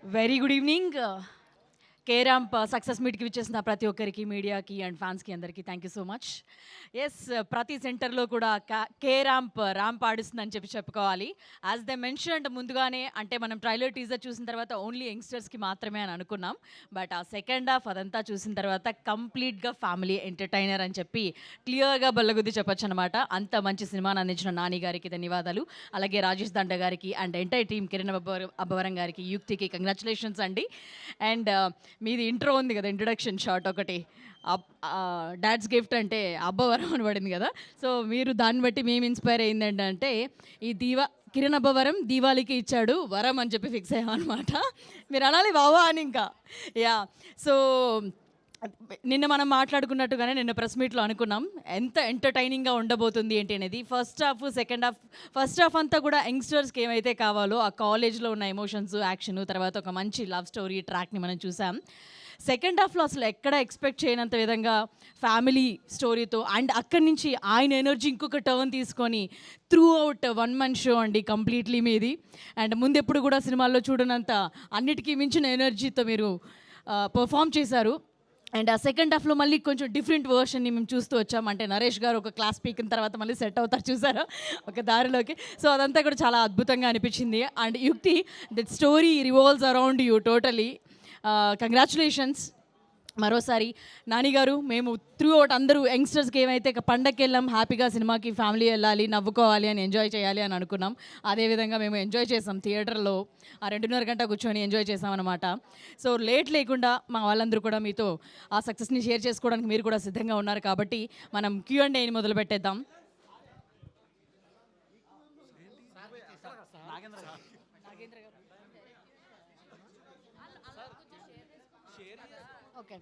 Very good evening. K Ramp success మీట్కి విచ్చేసిన ప్రతి ఒక్కరికి మీడియాకి అండ్ ఫ్యాన్స్కి అందరికీ thank you so much. Yes, ప్రతి సెంటర్లో కూడా కే ర్యాంప్ ఆడిస్తుందని చెప్పుకోవాలి. యాజ్ దే మెన్షన్డ్ ముందుగానే, అంటే మనం ట్రైలర్ టీజర్ చూసిన తర్వాత ఓన్లీ యంగ్స్టర్స్కి మాత్రమే అని అనుకున్నాం. బట్ ఆ సెకండ్ హాఫ్ అదంతా చూసిన తర్వాత కంప్లీట్గా ఫ్యామిలీ ఎంటర్టైనర్ అని చెప్పి క్లియర్గా బల్లగుద్ది చెప్పొచ్చు అనమాట. అంత మంచి సినిమాని అందించిన నాని గారికి ధన్యవాదాలు. అలాగే రాజేష్ దండ గారికి and entire team Kiran Abbavaram గారికి, యుక్తికి కంగ్రాచులేషన్స్ అండి. అండ్ మీది ఇంట్రో ఉంది కదా, ఇంట్రొడక్షన్ షార్ట్ ఒకటి డాడ్స్ గిఫ్ట్ అంటే అబ్బవరం అని పడింది కదా. సో మీరు దాన్ని బట్టి మేము ఇన్స్పైర్ అయింది ఏంటంటే, ఈ కిరణ్ అబ్బవరం దీవాళికి ఇచ్చాడు వరం అని చెప్పి ఫిక్స్ అయ్యామన్నమాట. మీరు అనాలి బావా అని ఇంకా. యా, సో నిన్న మనం మాట్లాడుకున్నట్టుగానే నిన్న ప్రెస్ మీట్లో అనుకున్నాం ఎంత ఎంటర్టైనింగ్గా ఉండబోతుంది ఏంటి అనేది. First half, second half. First half అంతా కూడా యంగ్స్టర్స్కి ఏమైతే కావాలో ఆ కాలేజ్లో ఉన్న ఎమోషన్స్, యాక్షన్, తర్వాత ఒక మంచి లవ్ స్టోరీ ట్రాక్ని మనం చూసాం. సెకండ్ హాఫ్లో అసలు ఎక్కడ ఎక్స్పెక్ట్ చేయనంత విధంగా ఫ్యామిలీ స్టోరీతో, అండ్ అక్కడి నుంచి ఆయన ఎనర్జీ ఇంకొక టర్న్ తీసుకొని through out one Mann show అండి కంప్లీట్లీ మీది. అండ్ ముందెప్పుడు కూడా సినిమాల్లో చూడనంత అన్నిటికీ మించిన ఎనర్జీతో మీరు పర్ఫామ్ చేశారు. అండ్ ఆ సెకండ్ హాఫ్లో మళ్ళీ కొంచెం డిఫరెంట్ వర్షన్ని మేము చూస్తూ వచ్చాం. అంటే నరేష్ గారు ఒక క్లాస్ పీకిన తర్వాత మళ్ళీ సెట్ అవుతారు చూసారా ఒక దారిలోకి. సో అదంతా కూడా చాలా అద్భుతంగా అనిపించింది. అండ్ యుక్తి, that story revolves around you totally. Congratulations మరోసారి. నానిగారు, మేము త్రూ అవుట్ అందరూ యంగ్స్టర్స్కి ఏమైతే పండగకి వెళ్ళాం, హ్యాపీగా సినిమాకి ఫ్యామిలీ వెళ్ళాలి, నవ్వుకోవాలి అని ఎంజాయ్ చేయాలి అని అనుకున్నాం. అదేవిధంగా మేము ఎంజాయ్ చేసాం థియేటర్లో. ఆ 2.5 గంట కూర్చొని ఎంజాయ్ చేసామన్నమాట. సో లేట్ లేకుండా మా వాళ్ళందరూ కూడా మీతో ఆ సక్సెస్ని షేర్ చేసుకోవడానికి మీరు కూడా సిద్ధంగా ఉన్నారు కాబట్టి మనం Q&Aని మొదలు పెట్టేద్దాం. ఓకే,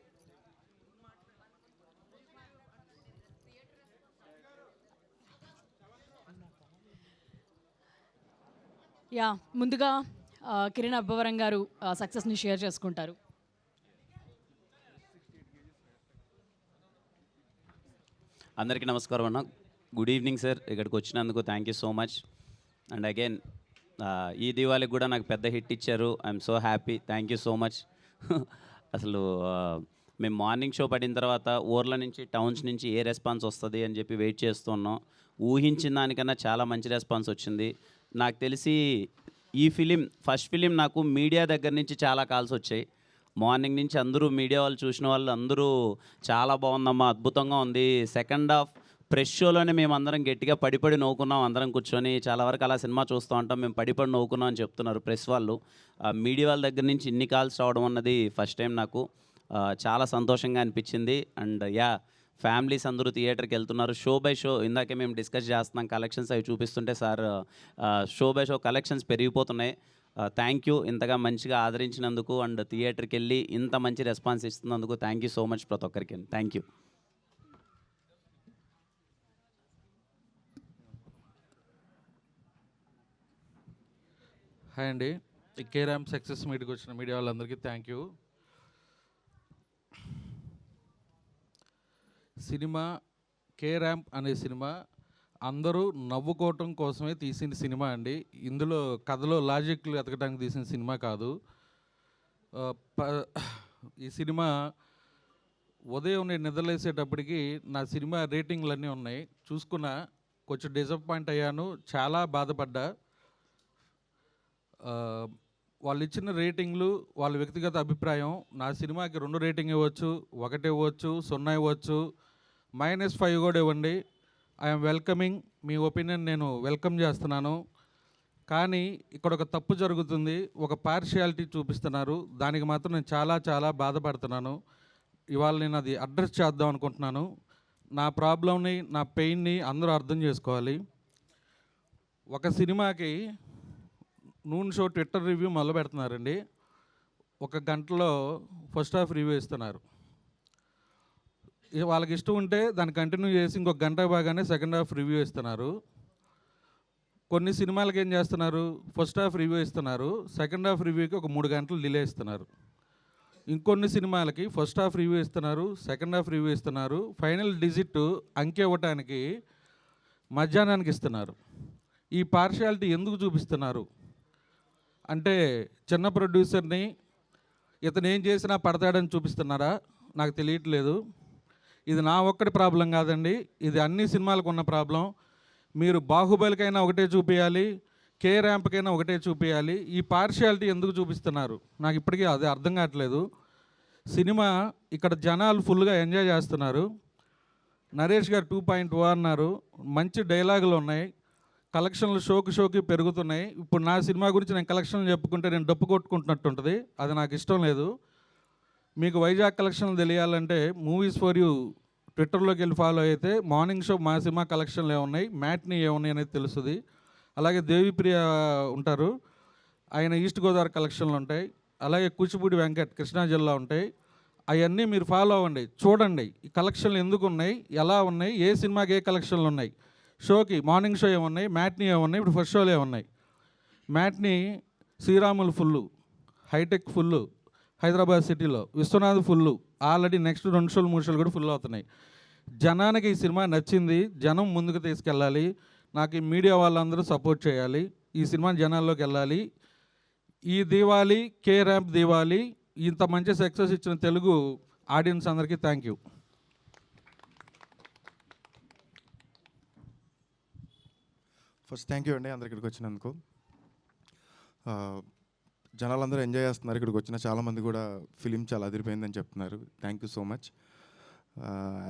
యా, ముందుగా కిరణ్ అబ్బవరం గారు సక్సెస్ని షేర్ చేసుకుంటారు. అందరికీ నమస్కారం అన్న. Good evening sir. ఇక్కడికి వచ్చినందుకు thank you so much. And again ఈ దివాళికి కూడా నాకు పెద్ద హిట్ ఇచ్చారు. I'm so happy. Thank you so much. అసలు మేము మార్నింగ్ షో పడిన తర్వాత ఊర్ల నుంచి, టౌన్స్ నుంచి ఏ రెస్పాన్స్ వస్తుంది అని చెప్పి వెయిట్ చేస్తున్నాం. ఊహించిన దానికన్నా చాలా మంచి రెస్పాన్స్ వచ్చింది. నాకు తెలిసి ఈ ఫస్ట్ ఫిలిం నాకు మీడియా దగ్గర నుంచి చాలా కాల్స్ వచ్చాయి. మార్నింగ్ నుంచి అందరూ మీడియా వాళ్ళు చూసిన వాళ్ళు అందరూ చాలా బాగుందమ్మా, అద్భుతంగా ఉంది. సెకండ్ హాఫ్ ప్రెస్ షోలోనే మేము అందరం గట్టిగా పడిపడి నవ్వుకున్నాం. అందరం కూర్చొని చాలా వరకు అలా సినిమా చూస్తూ ఉంటాం, మేము పడిపడి నవ్వుకున్నాం అని చెప్తున్నారు ప్రెస్ వాళ్ళు. మీడియా వాళ్ళ దగ్గర నుంచి ఇన్ని కాల్స్ రావడం అన్నది ఫస్ట్ టైం నాకు. చాలా సంతోషంగా అనిపించింది. అండ్ యా, ఫ్యామిలీస్ అందరూ థియేటర్కి వెళ్తున్నారు. షో బై షో ఇందాకే మేము డిస్కస్ చేస్తున్నాం, కలెక్షన్స్ అవి చూపిస్తుంటే sir show by show collections పెరిగిపోతున్నాయి. థ్యాంక్ యూ ఇంతగా మంచిగా ఆదరించినందుకు అండ్ థియేటర్కి వెళ్ళి ఇంత మంచి రెస్పాన్స్ ఇస్తున్నందుకు థ్యాంక్ యూ సో మచ్ ప్రతి ఒక్కరికి. Thank you. హాయ్ అండి. ఈ కే ర్యాంప్ సక్సెస్ మీట్కి వచ్చిన మీడియా వాళ్ళందరికీ thank you. Cinema K ramp అనే సినిమా అందరూ నవ్వుకోవటం కోసమే తీసిన సినిమా అండి. ఇందులో కథలో లాజిక్లు ఎతకడానికి తీసిన సినిమా కాదు. ఈ సినిమా ఉదయం నేను నిద్రలేసేటప్పటికి నా సినిమా రేటింగ్లు అన్నీ ఉన్నాయి. చూసుకున్నా కొంచెం డిసప్పాయింట్ అయ్యాను, చాలా బాధపడ్డా. వాళ్ళు ఇచ్చిన రేటింగ్లు వాళ్ళ వ్యక్తిగత అభిప్రాయం. నా సినిమాకి 2 రేటింగ్ ఇవ్వచ్చు, 1 ఇవ్వచ్చు, 0 ఇవ్వచ్చు, -5 కూడా ఇవ్వండి. I'm welcoming. మీ ఒపీనియన్ నేను వెల్కమ్ చేస్తున్నాను. కానీ ఇక్కడ ఒక తప్పు జరుగుతుంది, ఒక పార్షియాలిటీ చూపిస్తున్నారు. దానికి మాత్రం నేను చాలా చాలా బాధపడుతున్నాను. ఇవాళ నేను అది అడ్రస్ చేద్దాం అనుకుంటున్నాను. నా ప్రాబ్లంని, నా పెయిన్ని అందరూ అర్థం చేసుకోవాలి. ఒక సినిమాకి నూన్ షో ట్విట్టర్ రివ్యూ మొదలు పెడుతున్నారండి. 1 గంటలో ఫస్ట్ హాఫ్ రివ్యూ ఇస్తున్నారు. వాళ్ళకి ఇష్టం ఉంటే దాన్ని కంటిన్యూ చేసి ఇంకొక గంట బాగానే సెకండ్ హాఫ్ రివ్యూ ఇస్తున్నారు. కొన్ని సినిమాలకి ఏం చేస్తున్నారు, ఫస్ట్ హాఫ్ రివ్యూ ఇస్తున్నారు, సెకండ్ హాఫ్ రివ్యూకి ఒక 3 గంటలు డిలే ఇస్తున్నారు. ఇంకొన్ని సినిమాలకి ఫస్ట్ హాఫ్ రివ్యూ ఇస్తున్నారు, సెకండ్ హాఫ్ రివ్యూ ఇస్తున్నారు, ఫైనల్ డిజిట్ అంకె ఇవ్వటానికి మధ్యాహ్నానికి ఇస్తున్నారు. ఈ పార్షియాలిటీ ఎందుకు చూపిస్తున్నారు అంటే చిన్న ప్రొడ్యూసర్ని ఇతను ఏం చేసినా పడతాడని చూపిస్తున్నారా నాకు తెలియట్లేదు. ఇది నా ఒక్కటి ప్రాబ్లం కాదండి, ఇది అన్ని సినిమాలకు ఉన్న ప్రాబ్లం. మీరు బాహుబలికైనా ఒకటే చూపించాలి, కే ర్యాంప్కైనా ఒకటే చూపించాలి. ఈ పార్షియాలిటీ ఎందుకు చూపిస్తున్నారు నాకు ఇప్పటికీ అది అర్థం కావట్లేదు. సినిమా ఇక్కడ జనాలు ఫుల్గా ఎంజాయ్ చేస్తున్నారు. నరేష్ గారు 2.0 అన్నారు, మంచి డైలాగులు ఉన్నాయి, కలెక్షన్లు షోకి పెరుగుతున్నాయి. ఇప్పుడు నా సినిమా గురించి నేను కలెక్షన్లు చెప్పుకుంటే నేను డప్పు కొట్టుకుంటున్నట్టు ఉంటుంది, అది నాకు ఇష్టం లేదు. మీకు వైజాగ్ కలెక్షన్లు తెలియాలంటే మూవీస్ ఫర్ యూ ట్విట్టర్లోకి వెళ్ళి ఫాలో అయితే మార్నింగ్ షో మా సినిమా కలెక్షన్లు ఏమున్నాయి, మ్యాట్ని ఏమున్నాయి అనేది తెలుస్తుంది. అలాగే దేవిప్రియ ఉంటారు, ఆయన ఈస్ట్ గోదావరి కలెక్షన్లు ఉంటాయి. అలాగే కూచిపూడి వెంకట్ కృష్ణా జిల్లా ఉంటాయి. అవన్నీ మీరు ఫాలో అవ్వండి, చూడండి ఈ కలెక్షన్లు ఎందుకు ఉన్నాయి, ఎలా ఉన్నాయి, ఏ సినిమాకి ఏ కలెక్షన్లు ఉన్నాయి. షోకి మార్నింగ్ షో ఏమున్నాయి, మ్యాట్ని ఏమున్నాయి, ఇప్పుడు ఫస్ట్ షోలు ఏమున్నాయి. Matinee Sriramulu full, hitech full, Hyderabad సిటీలో విశ్వనాథ్ ఫుల్లు, ఆల్రెడీ నెక్స్ట్ 2 షోలు 3 షోలు కూడా ఫుల్ అవుతున్నాయి. జనానికి ఈ సినిమా నచ్చింది, జనం ముందుకు తీసుకెళ్ళాలి. నాకు ఈ మీడియా వాళ్ళందరూ సపోర్ట్ చేయాలి, ఈ సినిమా జనాల్లోకి వెళ్ళాలి. ఈ దివాళీ కే ర్యాంప్ దివాళీ ఇంత మంచి సక్సెస్ ఇచ్చిన తెలుగు ఆడియన్స్ అందరికీ thank you. First thank you అండి అందరికి ఇక్కడికి వచ్చినందుకు. జనాలందరూ ఎంజాయ్ చేస్తున్నారు, ఇక్కడికి వచ్చిన చాలామంది కూడా ఫిలిం చాలా అదిరిపోయిందని చెప్తున్నారు. Thank you so much.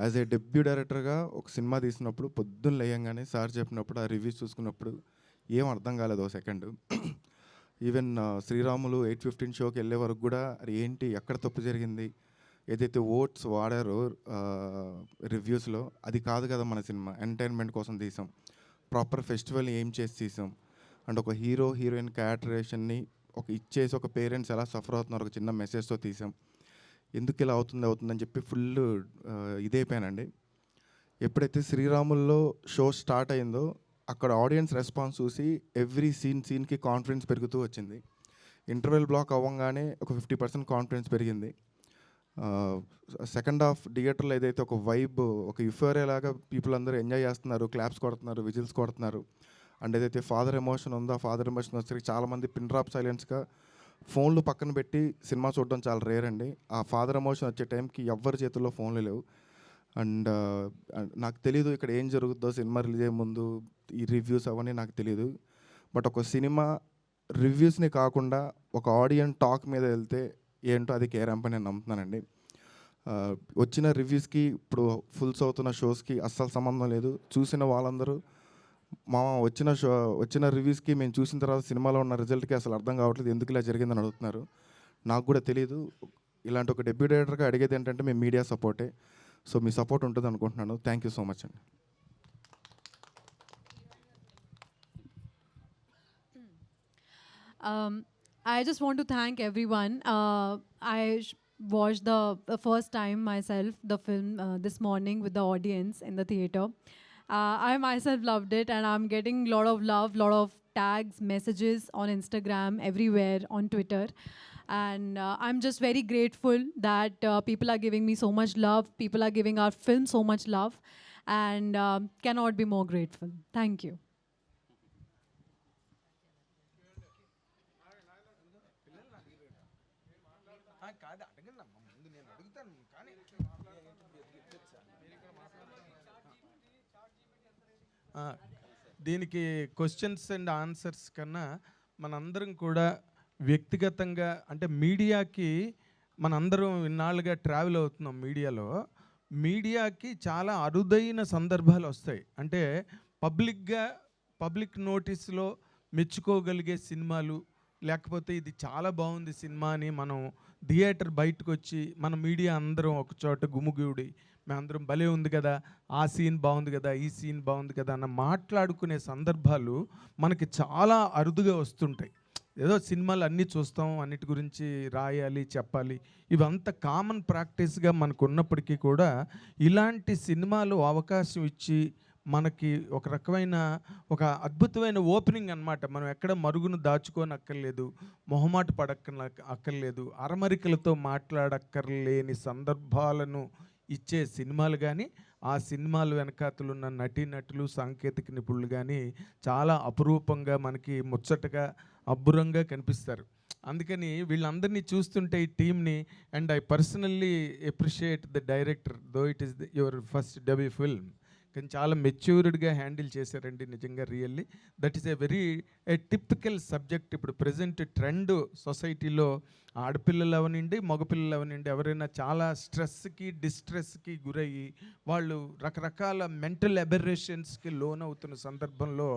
As a debut డైరెక్టర్గా ఒక సినిమా తీసినప్పుడు పొద్దున్న లేయంగానే సార్ చెప్పినప్పుడు ఆ రివ్యూస్ చూసుకున్నప్పుడు ఏం అర్థం కాలేదు ఓ సెకండ్. ఈవెన్ శ్రీరాములు 8:15 షోకి వెళ్ళే వరకు కూడా అది ఏంటి ఎక్కడ తప్పు జరిగింది, ఏదైతే ఓట్స్ వాడారో రివ్యూస్లో అది కాదు కదా మన సినిమా, ఎంటర్టైన్మెంట్ కోసం తీసాం, ప్రాపర్ ఫెస్టివల్ని ఏం చేసి తీసాం. అండ్ ఒక హీరో హీరోయిన్ క్యారెక్టరేషన్ని ఇచ్చేసి ఒక పేరెంట్స్ ఎలా సఫర్ అవుతున్నారు ఒక చిన్న మెసేజ్తో తీసాం. ఎందుకు ఇలా అవుతుందని చెప్పి ఫుల్ ఇదైపోయానండి. ఎప్పుడైతే శ్రీరాముల్లో షో స్టార్ట్ అయిందో అక్కడ ఆడియన్స్ రెస్పాన్స్ చూసి ఎవ్రీ సీన్కి కాన్ఫిడెన్స్ పెరుగుతూ వచ్చింది. ఇంటర్వెల్ బ్లాక్ అవ్వగానే ఒక 50% కాన్ఫిడెన్స్ పెరిగింది. సెకండ్ హాఫ్ థియేటర్లో ఏదైతే ఒక వైబ్, ఒక యుఫోరియా లాగా పీపుల్ అందరూ ఎంజాయ్ చేస్తున్నారు, క్లాప్స్ కొడుతున్నారు, విజిల్స్ కొడుతున్నారు. అండ్ ఏదైతే ఫాదర్ ఎమోషన్ ఉందో ఆ ఫాదర్ ఎమోషన్ వచ్చేసరికి చాలామంది పిన్ డ్రాప్ సైలెన్స్గా ఫోన్లు పక్కన పెట్టి సినిమా చూడడం చాలా రేర్ అండి. ఆ ఫాదర్ ఎమోషన్ వచ్చే టైంకి ఎవ్వరి చేతుల్లో ఫోన్లు లేవు. అండ్ నాకు తెలీదు ఇక్కడ ఏం జరుగుతుందో సినిమా రిలీజ్ అయ్యే ముందు, ఈ రివ్యూస్ అవన్నీ నాకు తెలియదు. బట్ ఒక సినిమా రివ్యూస్ని కాకుండా ఒక ఆడియన్ టాక్ మీద వెళ్తే ఏంటో అది కే ర్యాంప్ అని నేను నమ్ముతున్నానండి. వచ్చిన రివ్యూస్కి ఇప్పుడు ఫుల్స్ అవుతున్న షోస్కి అస్సలు సంబంధం లేదు. చూసిన వాళ్ళందరూ వచ్చిన రివ్యూస్కి మేము చూసిన తర్వాత సినిమాలో ఉన్న రిజల్ట్కి అసలు అర్థం కావట్లేదు, ఎందుకు ఇలా జరిగిందని అడుగుతున్నారు. నాకు కూడా తెలియదు. ఇలాంటి ఒక డెబ్యూ డైరెక్టర్గా అడిగేది ఏంటంటే మేము మీడియా సపోర్టే. సో మీ సపోర్ట్ ఉంటుంది అనుకుంటున్నాను. థ్యాంక్ యూ సో మచ్ అండి. I just want to thank everyone. Watched the first time myself the film this morning with the audience in the theater. I myself loved it, and I'm getting a lot of love, lot of tags, messages on Instagram, everywhere on Twitter. And I'm just very grateful that people are giving me so much love, people are giving our film so much love, and cannot be more grateful. Thank you. దీనికి questions and answers కన్నా మనందరం కూడా వ్యక్తిగతంగా, అంటే మీడియాకి మనందరం ఇన్నాళ్ళుగా travel అవుతున్నాం మీడియాకి చాలా అరుదైన సందర్భాలు వస్తాయి. అంటే పబ్లిక్ నోటీస్లో మెచ్చుకోగలిగే సినిమాలు, లేకపోతే ఇది చాలా బాగుంది సినిమా అని మనం థియేటర్ బయటకు వచ్చి మన మీడియా అందరం ఒక చోట గుమిగూడి మేమందరం భలే ఉంది కదా, ఆ సీన్ బాగుంది కదా, ఈ సీన్ బాగుంది కదా అన్న మాట్లాడుకునే సందర్భాలు మనకి చాలా అరుదుగా వస్తుంటాయి. ఏదో సినిమాలు అన్నీ చూస్తాం, అన్నిటి గురించి రాయాలి, చెప్పాలి, ఇవంతా కామన్ ప్రాక్టీస్గా మనకు ఉన్నప్పటికీ కూడా ఇలాంటి సినిమాలు అవకాశం ఇచ్చి మనకి ఒక రకమైన ఒక అద్భుతమైన ఓపెనింగ్ అన్నమాట. మనం ఎక్కడ మరుగును దాచుకోనక్కర్లేదు, మొహమాట అక్కర్లేదు, అరమరికలతో మాట్లాడక్కర్లేని సందర్భాలను ఇచ్చే సినిమాలు కానీ ఆ సినిమాలు వెనకాతలున్న నటీనటులు సాంకేతిక నిపుణులు కానీ చాలా అపురూపంగా మనకి ముచ్చటగా అబ్బురంగా కనిపిస్తారు. అందుకని వీళ్ళందరినీ చూస్తుంటే ఈ టీమ్ని, and I personally appreciate the director though it is your first debut film. కానీ చాలా మెచ్యూర్డ్గా హ్యాండిల్ చేశారండి నిజంగా. Really that is a typical subject. ఇప్పుడు ప్రజెంట్ ట్రెండ్ సొసైటీలో ఆడపిల్లలు అవనండి మగపిల్లలు అవనండి ఎవరైనా చాలా స్ట్రెస్కి డిస్ట్రెస్కి గురయ్యి వాళ్ళు రకరకాల మెంటల్ అబెర్రేషన్స్కి లోన్ అవుతున్న సందర్భంలో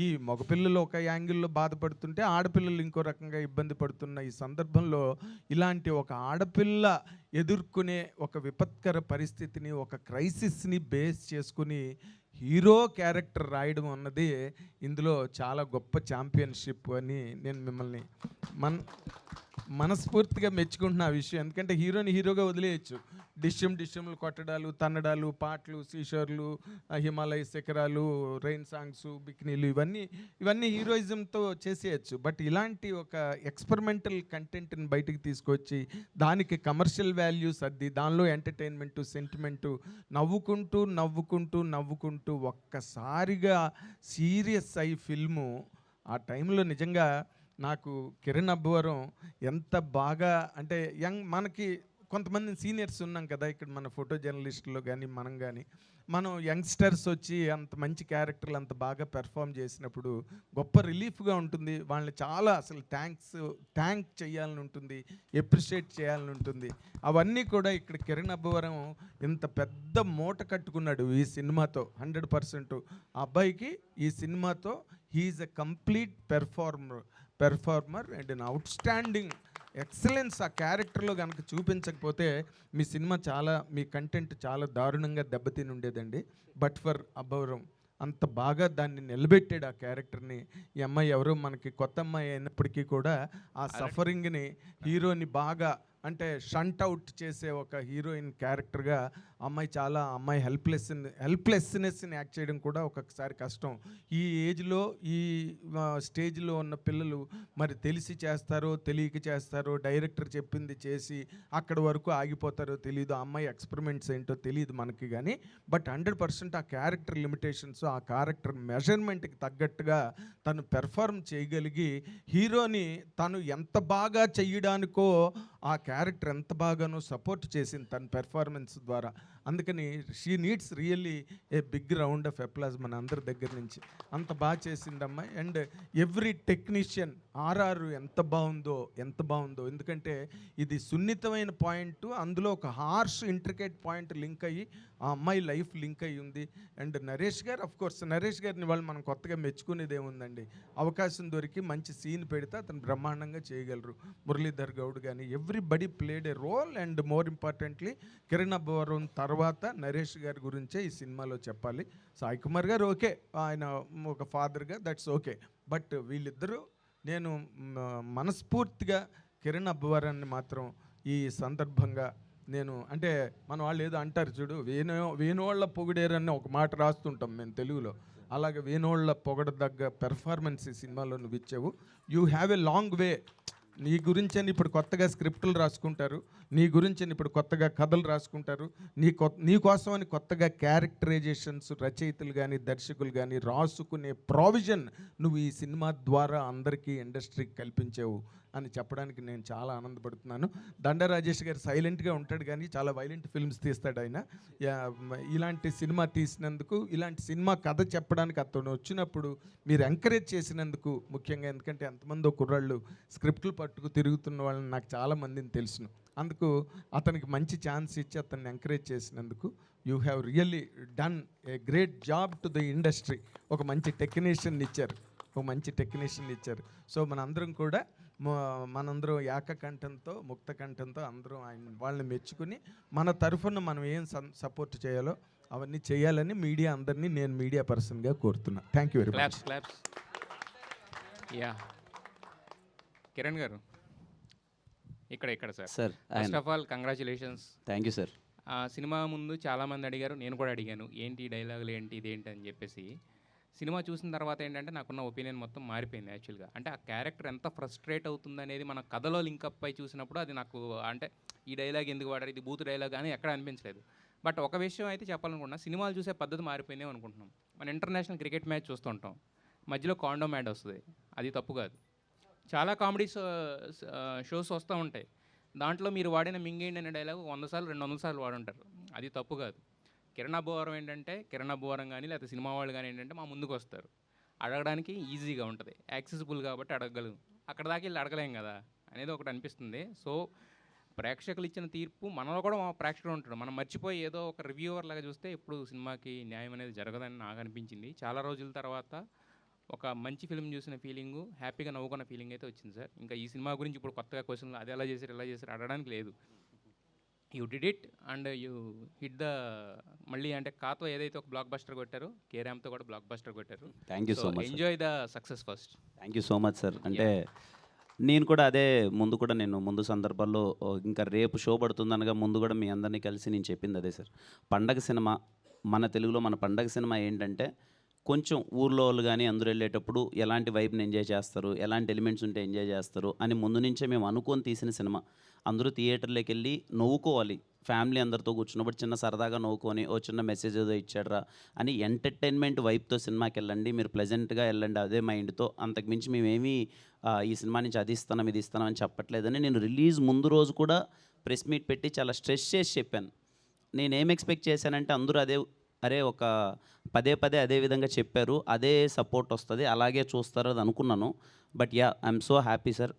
ఈ మగపిల్లలు ఒక యాంగిల్లో బాధపడుతుంటే ఆడపిల్లలు ఇంకో రకంగా ఇబ్బంది పడుతున్న ఈ సందర్భంలో ఇలాంటి ఒక ఆడపిల్ల ఎదుర్కొనే ఒక విపత్కర పరిస్థితిని, ఒక క్రైసిస్ని బేస్ చేసుకుని హీరో క్యారెక్టర్ రాయడం అన్నది ఇందులో చాలా గొప్ప ఛాంపియన్షిప్ అని నేను మిమ్మల్ని మనస్ఫూర్తిగా మెచ్చుకుంటున్నా ఆ విషయం. ఎందుకంటే హీరోగా వదిలేయచ్చు. డిష్యంలు కొట్టడాలు, తన్నడాలు, పాటలు, సీషర్లు, హిమాలయ శిఖరాలు, రెయిన్ సాంగ్స్, బికినీలు ఇవన్నీ హీరోయిజంతో చేసేయచ్చు. బట్ ఇలాంటి ఒక ఎక్స్పెరిమెంటల్ కంటెంట్ని బయటికి తీసుకొచ్చి దానికి కమర్షియల్ వాల్యూస్ అద్ది దానిలో ఎంటర్టైన్మెంటు, సెంటిమెంటు, నవ్వుకుంటూ ఒక్కసారిగా సీరియస్ అయ్యి ఫిల్ము ఆ టైంలో నిజంగా నాకు కిరణ్ అబ్బవరం ఎంత బాగా అంటే మనకి కొంతమంది సీనియర్స్ ఉన్నాం కదా ఇక్కడ మన ఫోటో జర్నలిస్టులో కానీ మనం యంగ్స్టర్స్ వచ్చి అంత మంచి క్యారెక్టర్లు అంత బాగా పెర్ఫామ్ చేసినప్పుడు గొప్ప రిలీఫ్గా ఉంటుంది. వాళ్ళని చాలా అసలు థ్యాంక్ చేయాలని ఉంటుంది, ఎప్రిషియేట్ చేయాలని ఉంటుంది. అవన్నీ కూడా ఇక్కడ కిరణ్ అబ్బవరం ఇంత పెద్ద మూట కట్టుకున్నాడు ఈ సినిమాతో. 100% ఆ అబ్బాయికి ఈ సినిమాతో he is a complete performer and an outstanding excellence ఆ క్యారెక్టర్లో కనుక చూపించకపోతే మీ కంటెంట్ చాలా దారుణంగా దెబ్బతిని ఉండేదండి. బట్ ఫర్ అబ్బవరం అంత బాగా దాన్ని నిలబెట్టాడు ఆ క్యారెక్టర్ని. ఈ అమ్మాయి ఎవరో మనకి కొత్త అమ్మాయి అయినప్పటికీ కూడా ఆ సఫరింగ్ని హీరోని బాగా అంటే షంట్ అవుట్ చేసే ఒక హీరోయిన్ క్యారెక్టర్గా అమ్మాయి హెల్ప్లెస్నెస్ని యాక్ట్ చేయడం కూడా ఒక్కొక్కసారి కష్టం. ఈ ఏజ్లో ఈ స్టేజ్లో ఉన్న పిల్లలు మరి తెలిసి చేస్తారో తెలియక చేస్తారో, డైరెక్టర్ చెప్పింది చేసి అక్కడి వరకు ఆగిపోతారో తెలియదు, ఆ అమ్మాయి ఎక్స్పెరిమెంట్స్ ఏంటో తెలియదు మనకి. కానీ బట్ 100% ఆ క్యారెక్టర్ లిమిటేషన్స్, ఆ క్యారెక్టర్ మెజర్మెంట్కి తగ్గట్టుగా తను పెర్ఫార్మ్ చేయగలిగి హీరోని తను ఎంత బాగా చెయ్యడానికో ఆ క్యారెక్టర్ ఎంత బాగానో సపోర్ట్ చేసింది తన పెర్ఫార్మెన్స్ ద్వారా. అందుకని she needs really a big round of applause మన అందరి దగ్గర నుంచి. అంత బాగా చేసింది అమ్మాయి. అండ్ ఎవ్రీ టెక్నీషియన్ ఆర్ఆర్ ఎంత బాగుందో. ఎందుకంటే ఇది సున్నితమైన పాయింట్, అందులో ఒక హార్ష్ ఇంట్రికేట్ పాయింట్ లింక్ అయ్యి ఆ అమ్మాయి లైఫ్ లింక్ అయ్యి ఉంది. అండ్ నరేష్ గారిని వాళ్ళు మనం కొత్తగా మెచ్చుకునేది ఏముందండి, అవకాశం దొరికి మంచి సీన్ పెడితే అతను బ్రహ్మాండంగా చేయగలరు. మురళీధర్ గౌడ్ కానీ everybody played a role. And more importantly Kiran Abbavaram తర్వాత నరేష్ గారి గురించే ఈ సినిమాలో చెప్పాలి. సాయి కుమార్ గారు ఓకే, ఆయన ఒక ఫాదర్గా దట్స్ ఓకే. బట్ వీళ్ళిద్దరూ నేను మనస్ఫూర్తిగా కిరణ్ అబ్బవరాన్ని మాత్రం ఈ సందర్భంగా నేను అంటే మన వాళ్ళు ఏదో అంటారు చూడు, వేణోళ్ళ పొగిడేరని ఒక మాట రాస్తుంటాం మేము తెలుగులో. అలాగే వేణోళ్ళ పొగడదగ్గ పెర్ఫార్మెన్స్ ఈ సినిమాలో నువ్వు ఇచ్చావు. You have a long way. నీ గురించి అని ఇప్పుడు కొత్తగా స్క్రిప్టులు రాసుకుంటారు, నీ గురించి అని ఇప్పుడు కొత్తగా కథలు రాసుకుంటారు, నీ కోసం అని కొత్తగా క్యారెక్టరైజేషన్స్ రచయితలు కానీ దర్శకులు కానీ రాసుకునే ప్రావిజన్ నువ్వు ఈ సినిమా ద్వారా అందరికీ ఇండస్ట్రీకి కల్పించావు అని చెప్పడానికి నేను చాలా ఆనందపడుతున్నాను. దండ రాజేష్ గారు సైలెంట్గా ఉంటాడు కానీ చాలా వైలెంట్ ఫిల్మ్స్ తీస్తాడు ఆయన. ఇలాంటి సినిమా తీసినందుకు, ఇలాంటి సినిమా కథ చెప్పడానికి అతను వచ్చినప్పుడు మీరు ఎంకరేజ్ చేసినందుకు ముఖ్యంగా, ఎందుకంటే ఎంతమందో కుర్రాళ్ళు స్క్రిప్ట్లు పట్టుకు తిరుగుతున్న వాళ్ళని నాకు చాలామందిని తెలుసును. అందుకు అతనికి మంచి ఛాన్స్ ఇచ్చి అతన్ని ఎంకరేజ్ చేసినందుకు you have really done a great job to the industry. ఒక మంచి టెక్నీషియన్ ఇచ్చారు. సో మనందరం ఏకకంఠంతో ముక్త కంఠంతో అందరం వాళ్ళని మెచ్చుకుని మన తరఫున మనం ఏం సపోర్ట్ చేయాలో అవన్నీ చేయాలని నేను మీడియా పర్సన్గా కోరుతున్నా. Thank you very much. Yeah Kiran గారు ఇక్కడ sir. Sir first of all congratulations. Thank you sir. Cinema ముందు చాలామంది అడిగారు, నేను కూడా అడిగాను ఏంటి డైలాగులు ఏంటి ఇదేంటి అని చెప్పేసి. సినిమా చూసిన తర్వాత ఏంటంటే నాకున్న ఒపీనియన్ మొత్తం మారిపోయింది యాక్చువల్గా. అంటే ఆ క్యారెక్టర్ ఎంత ఫ్రస్ట్రేట్ అవుతుంది అనేది మన కథలో లింకప్ అయి చూసినప్పుడు అది నాకు అంటే ఈ డైలాగ్ ఎందుకు వాడారు, ఇది బూత్ డైలాగ్ అని ఎక్కడ అనిపించలేదు. బట్ ఒక విషయం అయితే చెప్పాలనుకుంటున్నా, సినిమాలు చూసే పద్ధతి మారిపోయిందేమో అనుకుంటున్నాం. మన ఇంటర్నేషనల్ క్రికెట్ మ్యాచ్ చూస్తుంటాం, మధ్యలో కాండోమ్ యాడ్ వస్తుంది. అది తప్పు కాదు. చాలా కామెడీ షోస్ వస్తూ ఉంటాయి, దాంట్లో మీరు వాడిన మింగేయండి అనే డైలాగ్ 100 సార్లు 200 సార్లు వాడుంటారు. అది తప్పు కాదు. కిరణ్ అబ్బవరం ఏంటంటే, కిరణ్ అబ్బవరం కానీ లేకపోతే సినిమా వాళ్ళు కానీ ఏంటంటే మా ముందుకు వస్తారు, అడగడానికి ఈజీగా ఉంటుంది, యాక్సెసిబుల్ కాబట్టి అడగగలం. అక్కడ దాకా వెళ్ళి అడగలేం కదా అనేది ఒకటి అనిపిస్తుంది. సో ప్రేక్షకులు ఇచ్చిన తీర్పు, మనలో కూడా మా ప్రేక్షకుడు ఉంటాడు, మనం మర్చిపోయి ఏదో ఒక రివ్యూవర్ లాగా చూస్తే ఇప్పుడు సినిమాకి న్యాయం అనేది జరగదని నాకు అనిపించింది. చాలా రోజుల తర్వాత ఒక మంచి ఫిల్మ్ చూసిన ఫీలింగు, హ్యాపీగా నవ్వుకున్న ఫీలింగ్ అయితే వచ్చింది సార్. ఇంకా ఈ సినిమా గురించి ఇప్పుడు కొత్తగా క్వశ్చన్లు అది ఎలా చేశారు ఇలా చేశారు అడగడానికి లేదు. You did it and you hit the, మళ్ళీ అంటే కాతో ఏదైతే ఒక బ్లాక్ బస్టర్ కొట్టారో, కేరామ్తో కూడా బ్లాక్ బస్టర్ కొట్టారు. Thank you so much. Enjoy the success first. Thank you so much sir. అంటే నేను కూడా అదే ముందు సందర్భాల్లో ఇంకా రేపు షో పడుతుందనగా ముందు కూడా మీ అందరినీ కలిసి నేను చెప్పింది అదే సార్. పండగ సినిమా, మన తెలుగులో మన పండగ సినిమా ఏంటంటే కొంచెం ఊర్లో వాళ్ళు కానీ అందరూ వెళ్ళేటప్పుడు ఎలాంటి వైబ్ని ఎంజాయ్ చేస్తారు, ఎలాంటి ఎలిమెంట్స్ ఉంటే ఎంజాయ్ చేస్తారు అని ముందు నుంచే మేము అనుకొని తీసిన సినిమా. అందరూ థియేటర్లోకి వెళ్ళి నవ్వుకోవాలి, ఫ్యామిలీ అందరితో కూర్చున్నప్పుడు చిన్న సరదాగా నవ్వుకొని ఓ చిన్న మెసేజ్ ఏదో ఇచ్చాడ్రా అని ఎంటర్టైన్మెంట్ వైబ్తో సినిమాకి వెళ్ళండి, మీరు ప్లెజెంట్గా వెళ్ళండి అదే మైండ్తో. అంతకుమించి మేమేమీ ఈ సినిమా నుంచి అది ఇస్తున్నాం ఇది ఇస్తున్నాం అని చెప్పట్లేదని నేను రిలీజ్ ముందు రోజు కూడా ప్రెస్ మీట్ పెట్టి చాలా స్ట్రెస్ చేసి చెప్పాను. నేనేం ఎక్స్పెక్ట్ చేశానంటే అందరూ అరే ఒక పదే అదే విధంగా చెప్పారు, అదే సపోర్ట్ వస్తుంది, అలాగే చూస్తారు అది అనుకున్నాను. But yeah, I'm so happy sir.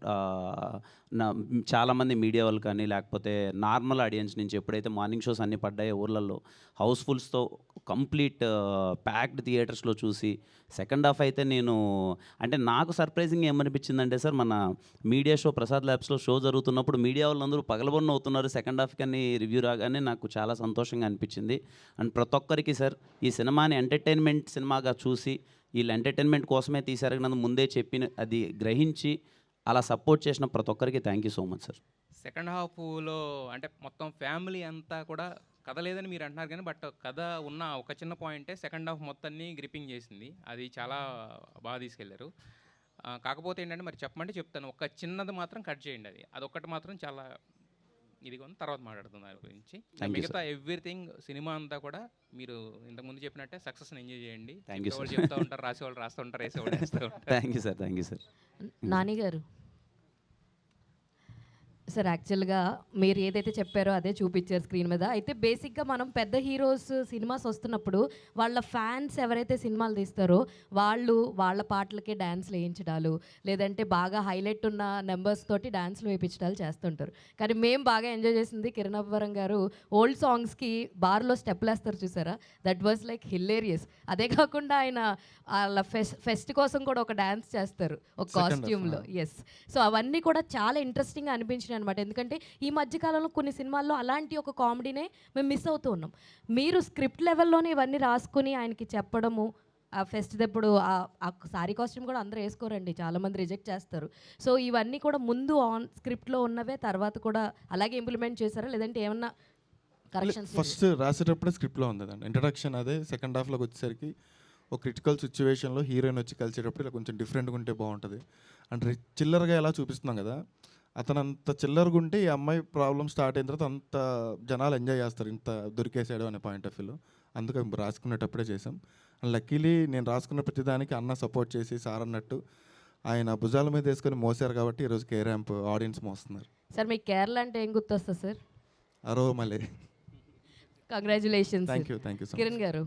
చాలామంది మీడియా వాళ్ళు కానీ లేకపోతే నార్మల్ ఆడియన్స్ నుంచి ఎప్పుడైతే మార్నింగ్ షోస్ అన్నీ పడ్డాయో ఊర్లలో హౌస్ఫుల్స్తో కంప్లీట్ ప్యాక్డ్ థియేటర్స్లో చూసి సెకండ్ హాఫ్ అయితే అంటే నాకు సర్ప్రైజింగ్ ఏమనిపించిందంటే సార్, మన మీడియా షో ప్రసాద్ ల్యాబ్స్లో షో జరుగుతున్నప్పుడు మీడియా వాళ్ళందరూ పగలబొన్న అవుతున్నారు సెకండ్ హాఫ్ కానీ రివ్యూ రాగానే నాకు చాలా సంతోషంగా అనిపించింది. అండ్ ప్రతి ఒక్కరికి సార్ ఈ సినిమాని ఎంటర్టైన్మెంట్ సినిమాగా చూసి వీళ్ళు ఎంటర్టైన్మెంట్ కోసమే తీశారు నన్ను ముందే చెప్పిన అది గ్రహించి అలా సపోర్ట్ చేసిన ప్రతి ఒక్కరికి thank you so much sir. Second హాఫ్లో అంటే మొత్తం ఫ్యామిలీ అంతా కూడా కథ లేదని మీరు అంటున్నారు కానీ, బట్ కథ ఉన్న ఒక చిన్న పాయింటే సెకండ్ హాఫ్ మొత్తాన్ని గ్రిప్పింగ్ చేసింది. అది చాలా బాగా తీసుకెళ్లారు. కాకపోతే ఏంటంటే మరి చెప్పమంటే చెప్తాను, ఒక చిన్నది మాత్రం కట్ చేయండి, అదొక్కటి మాత్రం చాలా ఇదిగో తర్వాత మాట్లాడుతుంది దాని గురించి. మిగతా ఎవ్రీథింగ్ సినిమా అంతా కూడా మీరు ఇంతకుముందు చెప్పినట్టే సక్సెస్ని ఎంజాయ్ చేయండి. Thank you sir. చెప్తూ ఉంటారు, రాసేవాళ్ళు రాస్తూ ఉంటారు, వేసేవాళ్ళు వేస్తూ ఉంటారు. Thank you sir. నాని గారు సార్, యాక్చువల్గా మీరు ఏదైతే చెప్పారో అదే చూపించారు స్క్రీన్ మీద. అయితే బేసిక్గా మనం పెద్ద హీరోస్ సినిమాస్ వస్తున్నప్పుడు వాళ్ళ ఫ్యాన్స్ ఎవరైతే సినిమాలు తీస్తారో వాళ్ళ పాటలకే డ్యాన్స్లు వేయించడాలు, లేదంటే బాగా హైలైట్ ఉన్న నెంబర్స్ తోటి డ్యాన్స్లు వేయించడాలు చేస్తుంటారు. కానీ మేము బాగా ఎంజాయ్ చేసింది కిరణ్ అబ్బవరం గారు ఓల్డ్ సాంగ్స్కి బార్లో స్టెప్లు వేస్తారు చూసారా, దట్ వాజ్ లైక్ హిల్లేరియస్. అదే కాకుండా ఆయన వాళ్ళ ఫెస్ట్ కోసం కూడా ఒక డ్యాన్స్ చేస్తారు ఒక కాస్ట్యూమ్లో. ఎస్, సో అవన్నీ కూడా చాలా ఇంట్రెస్టింగ్గా అనిపించినాయి అనమాట. ఎందుకంటే ఈ మధ్యకాలంలో కొన్ని సినిమాల్లో అలాంటి ఒక కామెడీనే మేము మిస్ అవుతూ ఉన్నాం. మీరు స్క్రిప్ట్ లెవెల్లోనే ఇవన్నీ రాసుకుని ఆయనకి చెప్పడము, ఆ ఫెస్ట్ ఎప్పుడు ఆ సారీ కాస్ట్యూమ్ కూడా అందరూ వేసుకోరండి, చాలామంది రిజెక్ట్ చేస్తారు. సో ఇవన్నీ కూడా ముందు ఆన్ స్క్రిప్ట్లో ఉన్నవే తర్వాత కూడా అలాగే ఇంప్లిమెంట్ చేశారా, లేదంటే ఏమన్నా కరెక్షన్స్? ఫస్ట్ రాసేటప్పుడే స్క్రిప్ట్లో ఉందండి, ఇంట్రడక్షన్ అదే. సెకండ్ హాఫ్లోకి వచ్చేసరికి ఒక క్రిటికల్ సిచ్యువేషన్లో హీరోయిన్ వచ్చి కలిసేటప్పుడు ఇలా కొంచెం డిఫరెంట్గా ఉంటే బాగుంటుంది. అంటే చిల్లరగా ఎలా చూపిస్తున్నాం కదా, అతను అంత చిల్లరగా ఉంటే ఈ అమ్మాయి ప్రాబ్లమ్ స్టార్ట్ అయిన తర్వాత అంత జనాలు ఎంజాయ్ చేస్తారు, ఇంత దొరికేసాడు అనే పాయింట్ ఆఫ్ వ్యూలో. అందుకే రాసుకునేటప్పుడే చేసాం. లక్కీలీ నేను రాసుకున్న ప్రతిదానికి అన్న సపోర్ట్ చేసి సార్ అన్నట్టు ఆయన భుజాల మీద వేసుకొని మోసారు కాబట్టి ఈరోజు కే ర్యాంప్ ఆడియన్స్ మోస్తున్నారు. సార్ మీకు కేరళ అంటే ఏం గుర్తొస్తుంది sir? Aromale. Congratulations. Thank you so much. Kiran garu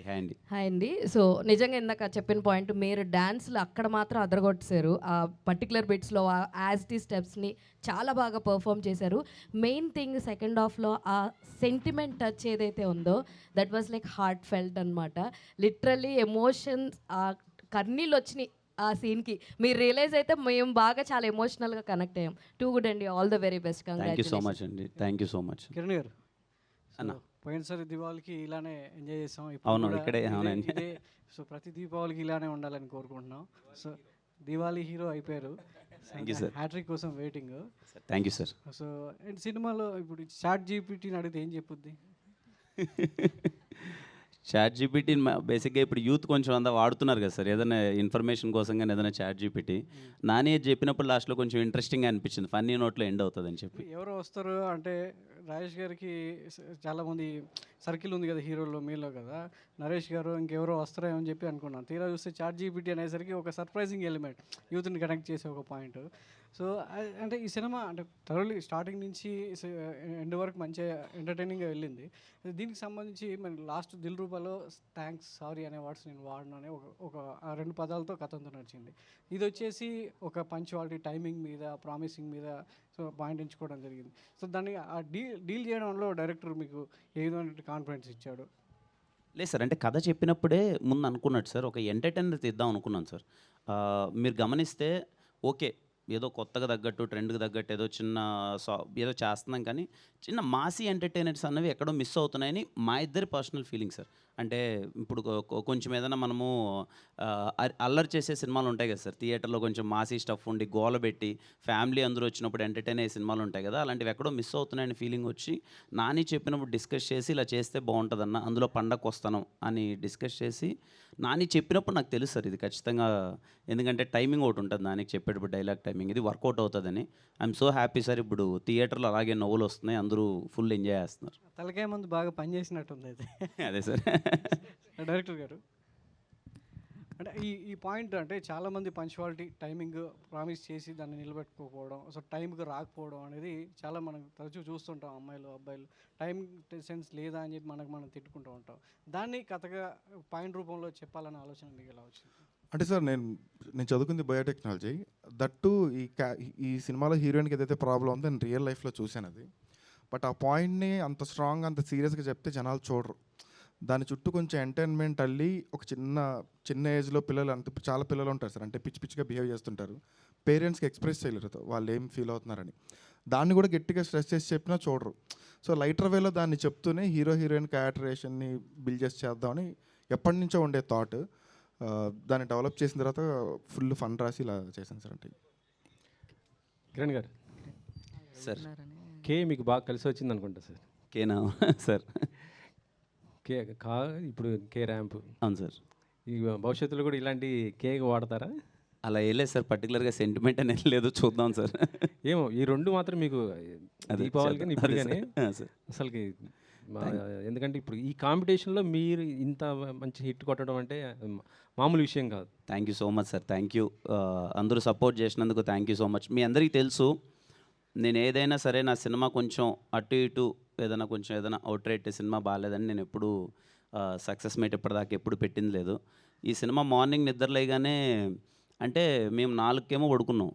hi అండి. సో నిజంగా ఇందాక చెప్పిన పాయింట్, మీరు డ్యాన్స్లు అక్కడ మాత్రం అదరగొట్టేశారు. ఆ పర్టికులర్ బిట్స్లో ఆ యాజ్టీ స్టెప్స్ని చాలా బాగా పర్ఫామ్ చేశారు. మెయిన్ థింగ్ సెకండ్ హాఫ్లో ఆ సెంటిమెంట్ టచ్ ఏదైతే ఉందో that was like heart felt అనమాట. లిటరల్లీ ఎమోషన్స్, ఆ కన్నీళ్ళు వచ్చినాయి ఆ సీన్కి. మీరు రియలైజ్ అయితే మేము బాగా చాలా ఎమోషనల్గా కనెక్ట్ అయ్యాం. టూ గుడ్ అండి, all the very best. Thank you so much అండి. Thank you so much. Kiran garu, అన్న పోయినసారి దీపావళికి ఇలానే ఎంజాయ్ చేసాం. అవును, కూడా ఇక్కడే ఇదే. సో ప్రతి దీపావళికి ఇలానే ఉండాలని కోరుకుంటున్నాం. సో దివాళీ హీరో అయిపోయారు. Thank you sir. హ్యాట్రిక్ కోసం waiting. Thank you sir. So and సినిమాలో ఇప్పుడు చాట్ జీపీటీని అడిగితే ఏం చెప్పుద్ది? చాట్ జీపీటీ బేసిక్గా ఇప్పుడు యూత్ కొంచెం అంతా వాడుతున్నారు కదా సార్, ఏదైనా ఇన్ఫర్మేషన్ కోసం కానీ ఏదైనా చాట్ జీపీటీ. నాని చెప్పినప్పుడు లాస్ట్లో కొంచెం ఇంట్రెస్టింగ్గా అనిపించింది, ఫన్నీ నోట్లో ఎండ్ అవుతుంది అని చెప్పి. ఎవరు వస్తారు అంటే రాజేష్ గారికి చాలామంది సర్కిల్ ఉంది కదా హీరోలో మీలో కదా, నరేష్ గారు ఇంకెవరో వస్తారేమో అని చెప్పి అనుకున్నాను. తీరా చూస్తే చాట్ జీపీటీ అనేసరికి ఒక సర్ప్రైజింగ్ ఎలిమెంట్, యూత్ని కనెక్ట్ చేసే ఒక పాయింట్. సో అంటే ఈ సినిమా అంటే థరోలీ స్టార్టింగ్ నుంచి ఎండ్ వరకు మంచిగా ఎంటర్టైనింగ్గా వెళ్ళింది. దీనికి సంబంధించి మన లాస్ట్ దిల్ రూపాలో థ్యాంక్స్ సారీ అనే వర్డ్స్ నేను వాడను అనే ఒక ఆ 2 పదాలతో కథంతో నడిచింది. ఇది వచ్చేసి ఒక పంచువాలిటీ, టైమింగ్ మీద, ప్రామిసింగ్ మీద సో పాయింట్ ఎంచుకోవడం జరిగింది. సో దాన్ని ఆ డీల్ చేయడంలో డైరెక్టర్ మీకు ఏ విధమైన కాన్ఫిడెన్స్ ఇచ్చాడు? లేదు సార్, అంటే కథ చెప్పినప్పుడే ముందు అనుకున్నట్టు సార్ ఒక ఎంటర్టైనర్ తీద్దాం అనుకున్నాను సార్. మీరు గమనిస్తే ఓకే, ఏదో కొత్తగా తగ్గట్టు ట్రెండ్కి తగ్గట్టు ఏదో చిన్న ఏదో చేస్తున్నాం, కానీ చిన్న మాసీ ఎంటర్టైనర్స్ అన్నవి ఎక్కడో మిస్ అవుతున్నాయని మా ఇద్దరి పర్సనల్ ఫీలింగ్ సార్. అంటే ఇప్పుడు కొంచెం ఏదైనా మనము అల్లరి చేసే సినిమాలు ఉంటాయి కదా సార్, థియేటర్లో కొంచెం మాసీ స్టఫ్ ఉండి గోల పెట్టి ఫ్యామిలీ అందరూ వచ్చినప్పుడు ఎంటర్టైన్ అయ్యే సినిమాలు ఉంటాయి కదా, అలాంటివి ఎక్కడో మిస్ అవుతున్నాయని ఫీలింగ్ వచ్చి నాని చెప్పినప్పుడు డిస్కస్ చేసి ఇలా చేస్తే బాగుంటుందన్న, అందులో పండగకు వస్తాను అని డిస్కస్ చేసి నాని చెప్పినప్పుడు నాకు తెలుసు సార్ ఇది ఖచ్చితంగా, ఎందుకంటే టైమింగ్ ఒకటి ఉంటుంది నానికి చెప్పేటప్పుడు డైలాగ్ టైమింగ్, ఇది వర్కౌట్ అవుతుందని. I'm so happy sir. ఇప్పుడు థియేటర్లో అలాగే నవ్వులు వస్తున్నాయి, అందరూ ఫుల్ ఎంజాయ్ చేస్తున్నారు. తలకాయ ముందు బాగా పనిచేసినట్టుంది అయితే అదే సార్. డైరెక్టర్ గారు అంటే ఈ పాయింట్ అంటే చాలామంది పంచువాలిటీ, టైమింగ్ ప్రామిస్ చేసి దాన్ని నిలబెట్టుకోకపోవడం, సో టైంకి రాకపోవడం అనేది చాలా మనం తరచూ చూస్తుంటాం. అమ్మాయిలు అబ్బాయిలు టైం సెన్స్ లేదా అని చెప్పి మనం తిట్టుకుంటూ ఉంటాం. దాన్ని కథగా పాయింట్ రూపంలో చెప్పాలనే ఆలోచన మీకు ఎలా వచ్చింది? అంటే సార్ నేను చదువుకుంది బయోటెక్నాలజీ. దట్టు ఈ సినిమాలో హీరోయిన్కి ఏదైతే ప్రాబ్లం ఉందో నేను రియల్ లైఫ్లో చూశాను అది. బట్ ఆ పాయింట్ని అంత స్ట్రాంగ్, అంత సీరియస్గా చెప్తే జనాలు చూడరు. దాని చుట్టూ కొంచెం ఎంటర్టైన్మెంట్ అల్లి ఒక చిన్న ఏజ్లో పిల్లలు చాలా పిల్లలు ఉంటారు సార్, అంటే పిచ్చి పిచ్చిగా బిహేవ్ చేస్తుంటారు. పేరెంట్స్కి ఎక్స్ప్రెస్ చేయలేరు వాళ్ళు ఏం ఫీల్ అవుతున్నారని. దాన్ని కూడా గట్టిగా స్ట్రెస్ చేసి చెప్పినా చూడరు. సో లైటర్ వేలో దాన్ని చెప్తూనే హీరో హీరోయిన్ క్యారెక్టరేషన్ని బిల్డ్ చేసి చేద్దామని ఎప్పటి నుంచో ఉండే థాట్. దాన్ని డెవలప్ చేసిన తర్వాత ఫుల్ ఫన్ రాసి ఇలా చేశాను సార్. అంటే కిరణ్ గారు సార్, కే మీకు బాగా కలిసి వచ్చింది అనుకుంటా సార్. కేనా సార్? ఇప్పుడు కే ర్యాంప్. అవును సార్. ఈ భవిష్యత్తులో కూడా ఇలాంటి కేక్ వాడతారా? అలా వేయలేదు సార్, పర్టికులర్గా సెంటిమెంట్ అనేది లేదు, చూద్దాం సార్. ఏమో ఈ 2 మాత్రం మీకు దీపావళి కానీ ఇప్పుడు కానీ అసలుకి ఎందుకంటే ఇప్పుడు ఈ కాంపిటీషన్లో మీరు ఇంత మంచి హిట్ కొట్టడం అంటే మామూలు విషయం కాదు. Thank you so much sir, thank you. అందరూ సపోర్ట్ చేసినందుకు థ్యాంక్ యూ సో మచ్. మీ అందరికీ తెలుసు నేను ఏదైనా సరే నా సినిమా కొంచెం అటు ఇటు ఏదైనా అవుట్రేట్ సినిమా బాగాలేదని నేను ఎప్పుడు సక్సెస్ మీట్ ఇప్పటిదాకా ఎప్పుడు పెట్టింది లేదు. ఈ సినిమా మార్నింగ్ నిద్రలేగానే, అంటే మేము 4కేమో పడుకున్నాం.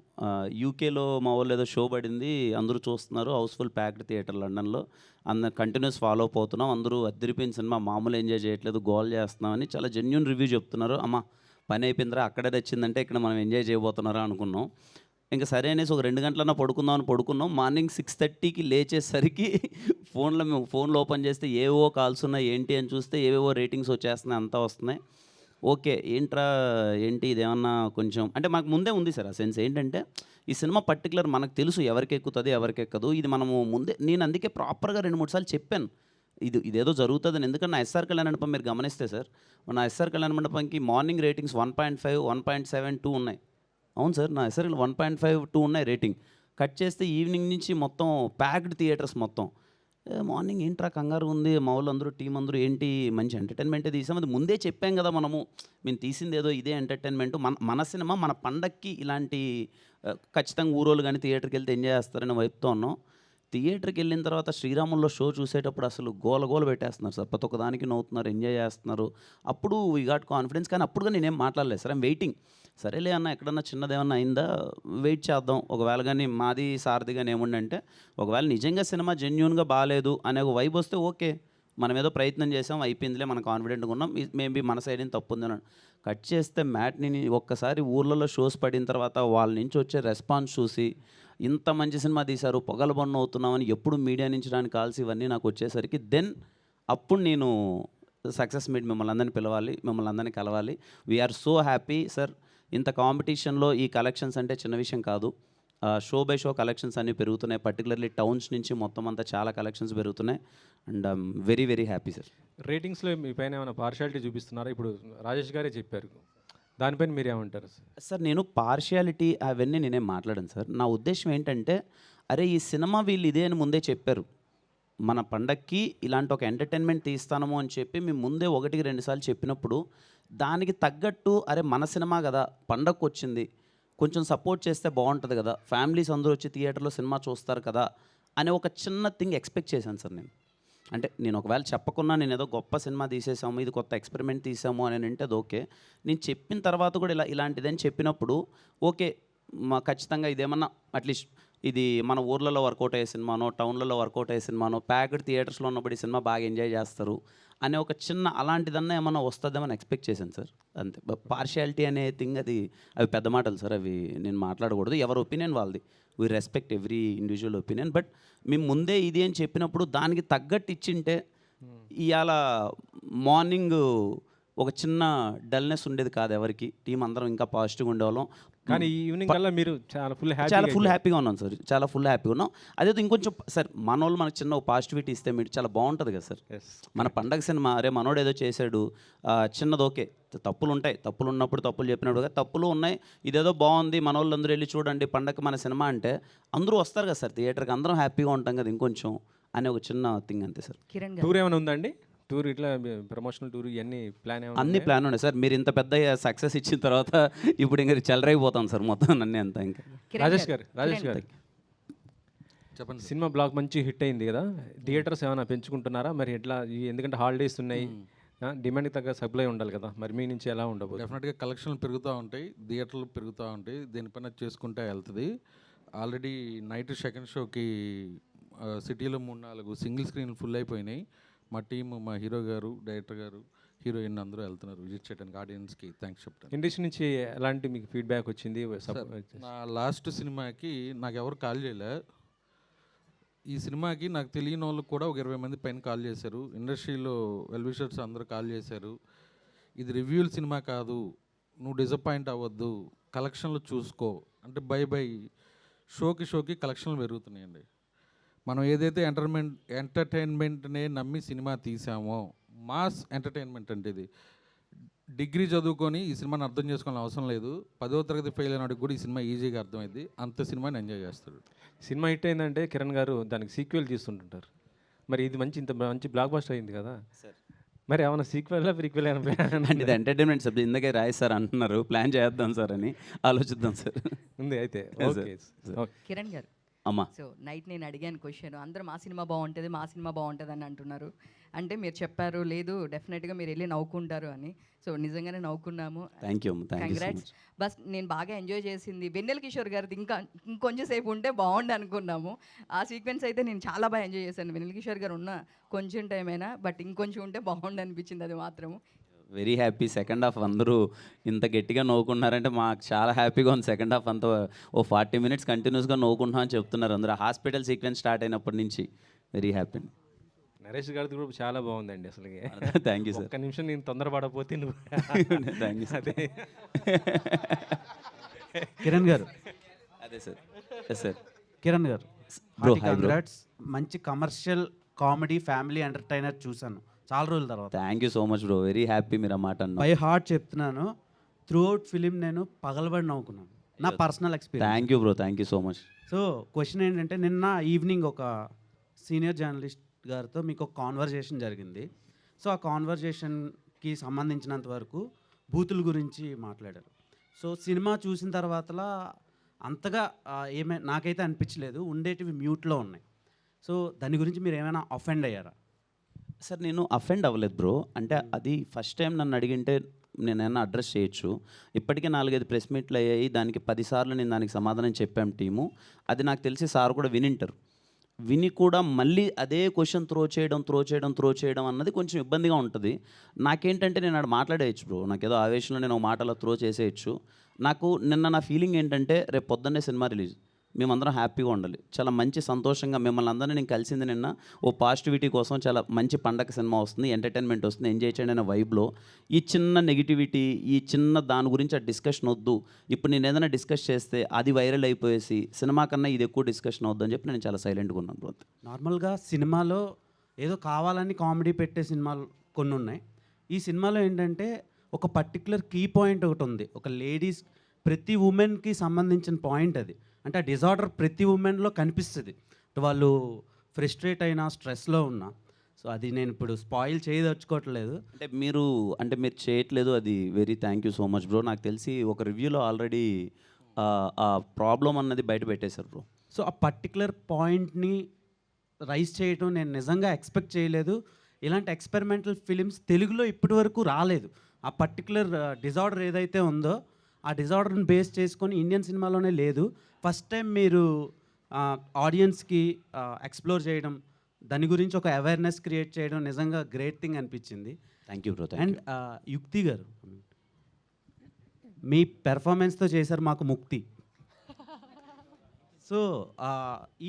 యూకేలో మా వాళ్ళు ఏదో షో పడింది, అందరూ చూస్తున్నారు, హౌస్ఫుల్ ప్యాక్డ్ థియేటర్ లండన్లో. కంటిన్యూస్ ఫాలో అప్ అవుతున్నాం, అందరూ అద్దరిపోయిన సినిమా, మామూలు ఎంజాయ్ చేయట్లేదు, గోల్ చేస్తున్నామని చాలా జెన్యూన్ రివ్యూ చెప్తున్నారు. అమ్మ పని అయిపోయిందిరా, అక్కడే తెచ్చిందంటే ఇక్కడ మనం ఎంజాయ్ చేయబోతున్నారా అనుకున్నాం. ఇంకా సరే అనేసి ఒక 2 గంటలన్నా పడుకున్నాం. మార్నింగ్ 6:30కి లేచేసరికి మేము ఫోన్లో ఓపెన్ చేస్తే ఏవో కాల్స్ ఉన్నాయి, ఏంటి అని చూస్తే ఏవేవో రేటింగ్స్ వచ్చేస్తున్నాయి, అంతా వస్తున్నాయి. ఓకే ఏంటి ఇదేమన్నా కొంచెం అంటే మాకు ముందే ఉంది సార్ ఆ సెన్స్. ఏంటంటే ఈ సినిమా పర్టికులర్ మనకు తెలుసు ఎవరికి ఎక్కుతుంది ఎవరికి ఎక్కదు, ఇది మనము ముందే, నేను అందుకే ప్రాపర్గా 2-3 సార్లు చెప్పాను ఇదేదో జరుగుతుందని. ఎందుకంటే నా ఎస్ఆర్ కళ్యాణ మండపం మీరు గమనిస్తే సార్, నా ఎస్ఆర్ కళ్యాణ మండపంకి మార్నింగ్ రేటింగ్స్ 1.5, 1.7, 2 ఉన్నాయి. అవును సార్, నా ఎస్ఆర్ఎల్ 1.5, 2 ఉన్నాయి రేటింగ్. కట్ చేస్తే ఈవినింగ్ నుంచి మొత్తం ప్యాక్డ్ థియేటర్స్ మొత్తం. మార్నింగ్ ఏంట్రా కంగారు ఉంది, మా వాళ్ళు అందరూ టీం అందరూ ఏంటి మంచి ఎంటర్టైన్మెంటే తీసాం, అది ముందే చెప్పాం కదా మేము తీసింది ఏదో ఇదే ఎంటర్టైన్మెంట్, మన సినిమా మన పండక్కి ఇలాంటి ఖచ్చితంగా ఊరోళ్ళు కానీ థియేటర్కి వెళ్తే ఎంజాయ్ చేస్తారని వైపుతో ఉన్నాం. థియేటర్కి వెళ్ళిన తర్వాత శ్రీరాముల్లో షో చూసేటప్పుడు అసలు గోల పెట్టేస్తున్నారు సార్, ప్రతి ఒక్క దానికి నవ్వుతున్నారు, ఎంజాయ్ చేస్తున్నారు. అప్పుడు వీ గాట్ కాన్ఫిడెన్స్. కానీ అప్పుడుగా నేనేం మాట్లాడలేదు సార్, ఐమ్ వెయిటింగ్. సరేలే అన్న ఎక్కడన్నా చిన్నదేమన్నా అయిందా వెయిట్ చేద్దాం, ఒకవేళ కానీ మాది సారథి కానీ ఏముండంటే ఒకవేళ నిజంగా సినిమా జెన్యూన్గా బాగాలేదు అనే ఒక వైబ్ వస్తే ఓకే, మనం ఏదో ప్రయత్నం చేసాం అయిపోయిందిలే, మనం కాన్ఫిడెంట్గా ఉన్నాం, మేబీ మన సైడ్ ఏం తప్పు ఉందని. కట్ చేస్తే మ్యాట్ని ఒక్కసారి ఊర్లలో షోస్ పడిన తర్వాత వాళ్ళ నుంచి వచ్చే రెస్పాన్స్ చూసి ఇంత మంచి సినిమా తీశారు, పొగల బొన్న అవుతున్నామని ఎప్పుడు మీడియా నుంచి రాని కాల్స్ ఇవన్నీ నాకు వచ్చేసరికి అప్పుడు నేను సక్సెస్ మీట్ మిమ్మల్ని అందరినీ పిలవాలి, మిమ్మల్ని అందరినీ కలవాలి. We are so happy sir. ఇంత కాంపిటీషన్లో ఈ కలెక్షన్స్ అంటే చిన్న విషయం కాదు. షో బై షో కలెక్షన్స్ అన్నీ పెరుగుతున్నాయి, పర్టికులర్లీ టౌన్స్ నుంచి మొత్తం అంతా చాలా కలెక్షన్స్ పెరుగుతున్నాయి. And I'm very very happy sir. రేటింగ్స్లో మీ పైన ఏమైనా పార్షియాలిటీ చూపిస్తున్నారా? ఇప్పుడు రాజేష్ గారే చెప్పారు, దానిపైన మీరు ఏమంటారు సార్? నేను పార్షియాలిటీ అవన్నీ నేనేం మాట్లాడాను సార్. నా ఉద్దేశం ఏంటంటే, అరే ఈ సినిమా వీళ్ళు ఇదే అని ముందే చెప్పారు, మన పండక్కి ఇలాంటి ఒక ఎంటర్టైన్మెంట్ తీస్తాము అని చెప్పి మేము ముందే 1-2 సార్లు చెప్పినప్పుడు దానికి తగ్గట్టు అరే మన సినిమా కదా, పండగకు వచ్చింది, కొంచెం సపోర్ట్ చేస్తే బాగుంటుంది కదా, ఫ్యామిలీస్ అందరూ వచ్చి థియేటర్లో సినిమా చూస్తారు కదా అనే ఒక చిన్న థింగ్ ఎక్స్పెక్ట్ చేశాను సార్ నేను. అంటే నేను ఒకవేళ చెప్పకున్నా నేను ఏదో గొప్ప సినిమా తీసేసాము, ఇది కొత్త ఎక్స్పెరిమెంట్ తీసాము అని అంటే అది ఓకే. నేను చెప్పిన తర్వాత కూడా ఇలాంటిదని చెప్పినప్పుడు ఓకే, ఖచ్చితంగా ఇదేమన్నా అట్లీస్ట్ ఇది మన ఊర్లలో వర్కౌట్ అయ్యే సినిమానో, టౌన్లలో వర్కౌట్ అయ్యే సినిమానో, ప్యాక్డ్ థియేటర్స్లో ఉన్నప్పుడు ఈ సినిమా బాగా ఎంజాయ్ చేస్తారు అనే ఒక చిన్న అలాంటిదన్నా ఏమన్నా వస్తుందేమని ఎక్స్పెక్ట్ చేశాను సార్. అంతే. పార్షియాలిటీ అనే థింగ్ అవి పెద్ద మాటలు సార్, అవి నేను మాట్లాడకూడదు. ఎవరి ఒపీనియన్ వాళ్ళది, we respect every individual opinion. But మేము ముందే ఇది అని చెప్పినప్పుడు దానికి తగ్గట్టు ఇచ్చింటే ఇవాళ మార్నింగ్ ఒక చిన్న డల్నెస్ ఉండేది కాదు ఎవరికి, టీం అందరం ఇంకా పాజిటివ్గా ఉండేవాళ్ళం. కానీ ఈ ఈవినింగ్ కల్లా మీరు చాలా ఫుల్ హ్యాపీగా ఉన్నాం సార్, చాలా ఫుల్ హ్యాపీగా ఉన్నాం. అదే ఇంకొంచెం సార్ మన వాళ్ళు మనకు చిన్న పాజిటివిటీ ఇస్తే మీరు చాలా బాగుంటుంది కదా సార్. మన పండగ సినిమా అరే మనోడు ఏదో చేశాడు చిన్నది ఓకే, తప్పులు ఉంటాయి, తప్పులు ఉన్నప్పుడు తప్పులు చెప్పినప్పుడు తప్పులు ఉన్నాయి, ఇదేదో బాగుంది మన వాళ్ళు అందరూ వెళ్ళి చూడండి పండగ మన సినిమా అంటే అందరూ వస్తారు కదా సార్ థియేటర్కి, అందరం హ్యాపీగా ఉంటాం కదా ఇంకొంచెం అనే ఒక చిన్న థింగ్ అంతే సార్. టూర్ ఏమైనా ఉందండి? టూర్ ఇట్లా ప్రమోషనల్ టూర్ ఇవన్నీ ప్లాన్ అన్ని ప్లాన్ ఉన్నాయి సార్. మీరు ఇంత పెద్ద సక్సెస్ ఇచ్చిన తర్వాత ఇప్పుడు ఇంకా చెలరైపోతాం సార్ మొత్తం అన్నీ అంతా. ఇంకా రాజేష్ గారు చెప్పండి. సినిమా బ్లాక్ మంచి హిట్ అయింది కదా, థియేటర్స్ ఏమైనా పెంచుకుంటున్నారా మరి? ఎట్లా ఎందుకంటే హాలిడేస్ ఉన్నాయి, డిమాండ్కి తగ్గ సప్లై ఉండాలి కదా, మరి మీ నుంచి ఎలా ఉండబోతుంది? డెఫినెట్గా కలెక్షన్లు పెరుగుతూ ఉంటాయి, థియేటర్లు పెరుగుతూ ఉంటాయి, దీనిపైన చేసుకుంటే వెళ్తుంది. ఆల్రెడీ నైట్ సెకండ్ షోకి సిటీలో 3-4 సింగిల్ స్క్రీన్లు ఫుల్ అయిపోయినాయి. మా టీము, మా హీరో గారు, డైరెక్టర్ గారు, హీరోయిన్ అందరూ వెళ్తున్నారు విజిట్ చేయడానికి. ఆడియన్స్కి థ్యాంక్స్ చెప్తాను. ఇండస్ట్రీ నుంచి ఎలాంటి మీకు ఫీడ్బ్యాక్ వచ్చింది? నా లాస్ట్ సినిమాకి నాకు ఎవరు కాల్ చేయలే. ఈ సినిమాకి నాకు తెలియని వాళ్ళు కూడా ఒక 20 మంది పైన కాల్ చేశారు. ఇండస్ట్రీలో వెల్ విషర్స్ అందరూ కాల్ చేశారు. ఇది రివ్యూల సినిమా కాదు, నువ్వు డిసప్పాయింట్ అవ్వద్దు, కలెక్షన్లు చూసుకో అంటే బై షోకి కలెక్షన్లు పెరుగుతున్నాయండి. మనం ఏదైతే ఎంటర్టైన్మెంట్నే నమ్మి సినిమా తీసామో, మాస్ ఎంటర్టైన్మెంట్ అంటే ఇది. డిగ్రీ చదువుకొని ఈ సినిమాని అర్థం చేసుకోవాలని అవసరం లేదు, 10వ తరగతి ఫెయిల్ అయినవాడికి కూడా ఈ సినిమా ఈజీగా అర్థమైంది, అంత సినిమాని ఎంజాయ్ చేస్తాడు. సినిమా హిట్ అయిందంటే కిరణ్ గారు దానికి సీక్వెల్ తీస్తుంటుంటారు. మరి ఇది ఇంత మంచి బ్లాక్ బస్టర్ అయింది కదా సార్, మరి ఏమైనా సీక్వెల్ ప్రీక్వెల్ అంటే ఇది ఎంటర్టైన్మెంట్ సబ్జెక్ట్ ఇందుకే రాయి సార్ అంటున్నారు, ప్లాన్ చేద్దాం సార్ అని ఆలోచిద్దాం సార్. ఉంది అయితే. కిరణ్ గారు అమ్మా, సో నైట్ నేను అడిగాను క్వశ్చన్, అందరూ మా సినిమా బాగుంటుంది అని అంటున్నారు. అంటే మీరు చెప్పారు లేదు డెఫినెట్గా మీరు వెళ్ళి నవ్వుకుంటారు అని. సో నిజంగానే నవ్వుకున్నాము. Thank you. కంగ్రాట్స్. బస్ నేను బాగా ఎంజాయ్ చేసింది వెన్నెల కిషోర్ గారిది, ఇంకొంచెం సేపు ఉంటే బాగుండు అనుకున్నాము. ఆ సీక్వెన్స్ అయితే నేను చాలా బాగా ఎంజాయ్ చేశాను. వెన్నెల కిషోర్ గారు ఉన్న కొంచెం టైం అయినా బట్ ఇంకొంచెం ఉంటే బాగుండు అనిపించింది అది మాత్రము. Very happy. సెకండ్ హాఫ్ అందరూ ఇంత గట్టిగా నవ్వుకున్నారంటే మాకు చాలా హ్యాపీగా ఉంది. సెకండ్ హాఫ్ అంతా 40 minutes కంటిన్యూస్గా నవ్వుకుంటున్నాం అని చెప్తున్నారు అందరూ. హాస్పిటల్ సీక్వెన్స్ స్టార్ట్ అయినప్పటి నుంచి వెరీ హ్యాపీ. నరేష్ గారిది కూడా చాలా బాగుందండి అసలు. Thank you sir. ఒక్క నిమిషం నేను తొందరపడకపోతే నువ్వు. Thank you sir. కిరణ్ గారు. అదే sir. Yes sir. Kiran garu bro, congrats. మంచి కమర్షియల్ కామెడీ ఫ్యామిలీ ఎంటర్టైనర్ చూశాను చాలా రోజుల తర్వాత. Thank you so much bro, very happy మీరు ఆ మాట అన్నారు. బై హార్ట్ చెప్తున్నాను, త్రూ అవుట్ ఫిలిం నేను పగలబడి నవ్వుకున్నాను, నా personal experience. Thank you bro, thank you so much. So question ఏంటంటే, నిన్న ఈవినింగ్ ఒక సీనియర్ జర్నలిస్ట్ గారితో మీకు ఒక కాన్వర్జేషన్ జరిగింది. సో ఆ కాన్వర్జేషన్కి సంబంధించినంత వరకు బూతుల గురించి మాట్లాడారు. సో సినిమా చూసిన తర్వాతలా అంతగా నాకైతే అనిపించలేదు, ఉండేటివి మ్యూట్లో ఉన్నాయి. సో దాని గురించి మీరు ఏమైనా అఫెండ్ అయ్యారా? సార్ నేను అఫెండ్ అవ్వలేదు బ్రో. అంటే అది ఫస్ట్ టైం నన్ను అడిగింటే నేనైనా అడ్రస్ చేయొచ్చు. ఇప్పటికే 4-5 ప్రెస్ మీట్లు అయ్యాయి, దానికి 10 సార్లు నేను దానికి సమాధానం చెప్పాం టీము. అది నాకు తెలిసి సార్ కూడా వినింటారు. విని కూడా మళ్ళీ అదే క్వశ్చన్ త్రో చేయడం అన్నది కొంచెం ఇబ్బందిగా ఉంటుంది. నాకేంటంటే నేను ఆడ మాట్లాడేయచ్చు బ్రో, నాకేదో ఆవేశంలో నేను ఒక మాటలో త్రో చేసేయచ్చు. నాకు నిన్న నా ఫీలింగ్ ఏంటంటే రేపు పొద్దున్నే సినిమా రిలీజ్, మేమందరం హ్యాపీగా ఉండాలి, చాలా మంచి సంతోషంగా మిమ్మల్ని అందరినీ నేను కలిసింది నిన్న ఓ పాజిటివిటీ కోసం. చాలా మంచి పండగ సినిమా వస్తుంది, ఎంటర్టైన్మెంట్ వస్తుంది, ఎంజాయ్ చేయండి అనే వైబ్లో ఈ చిన్న నెగిటివిటీ, ఈ చిన్న దాని గురించి ఆ డిస్కషన్ వద్దు. ఇప్పుడు నేను ఏదైనా డిస్కస్ చేస్తే అది వైరల్ అయిపోయేసి సినిమా కన్నా ఇది ఎక్కువ డిస్కషన్ అవుద్దు అని చెప్పి నేను చాలా సైలెంట్గా ఉన్నాను బ్రో. నార్మల్గా సినిమాలో ఏదో కావాలని కామెడీ పెట్టే సినిమాలు కొన్ని ఉన్నాయి. ఈ సినిమాలో ఏంటంటే ఒక పర్టికులర్ కీ పాయింట్ ఒకటి ఉంది, ఒక లేడీస్ ప్రతి ఉమెన్కి సంబంధించిన పాయింట్ అది. అంటే ఆ డిజార్డర్ ప్రతి ఉమెన్లో కనిపిస్తుంది. వాళ్ళు ఫ్రస్ట్రేట్ అయినా స్ట్రెస్లో ఉన్నా. సో అది నేను ఇప్పుడు స్పాయిల్ చేయదలుచుకోవట్లేదు. అంటే మీరు చేయట్లేదు, అది very thank you so much bro. నాకు తెలిసి ఒక రివ్యూలో ఆల్రెడీ ఆ ప్రాబ్లం అన్నది బయట పెట్టేశారు బ్రో. సో ఆ పర్టికులర్ పాయింట్ని రైజ్ చేయడం నేను నిజంగా ఎక్స్పెక్ట్ చేయలేదు. ఇలాంటి ఎక్స్పెరిమెంటల్ ఫిలిమ్స్ తెలుగులో ఇప్పటి వరకు రాలేదు. ఆ పర్టికులర్ డిజార్డర్ ఏదైతే ఉందో ఆ డిజార్డర్ని బేస్ చేసుకొని ఇండియన్ సినిమాలోనే లేదు. ఫస్ట్ టైం మీరు ఆడియన్స్కి ఎక్స్ప్లోర్ చేయడం, దాని గురించి ఒక అవేర్నెస్ క్రియేట్ చేయడం నిజంగా గ్రేట్ థింగ్ అనిపించింది. Thank you bro. అండ్ యుక్తి గారు మీ పెర్ఫార్మెన్స్తో చేశారు మాకు ముక్తి. సో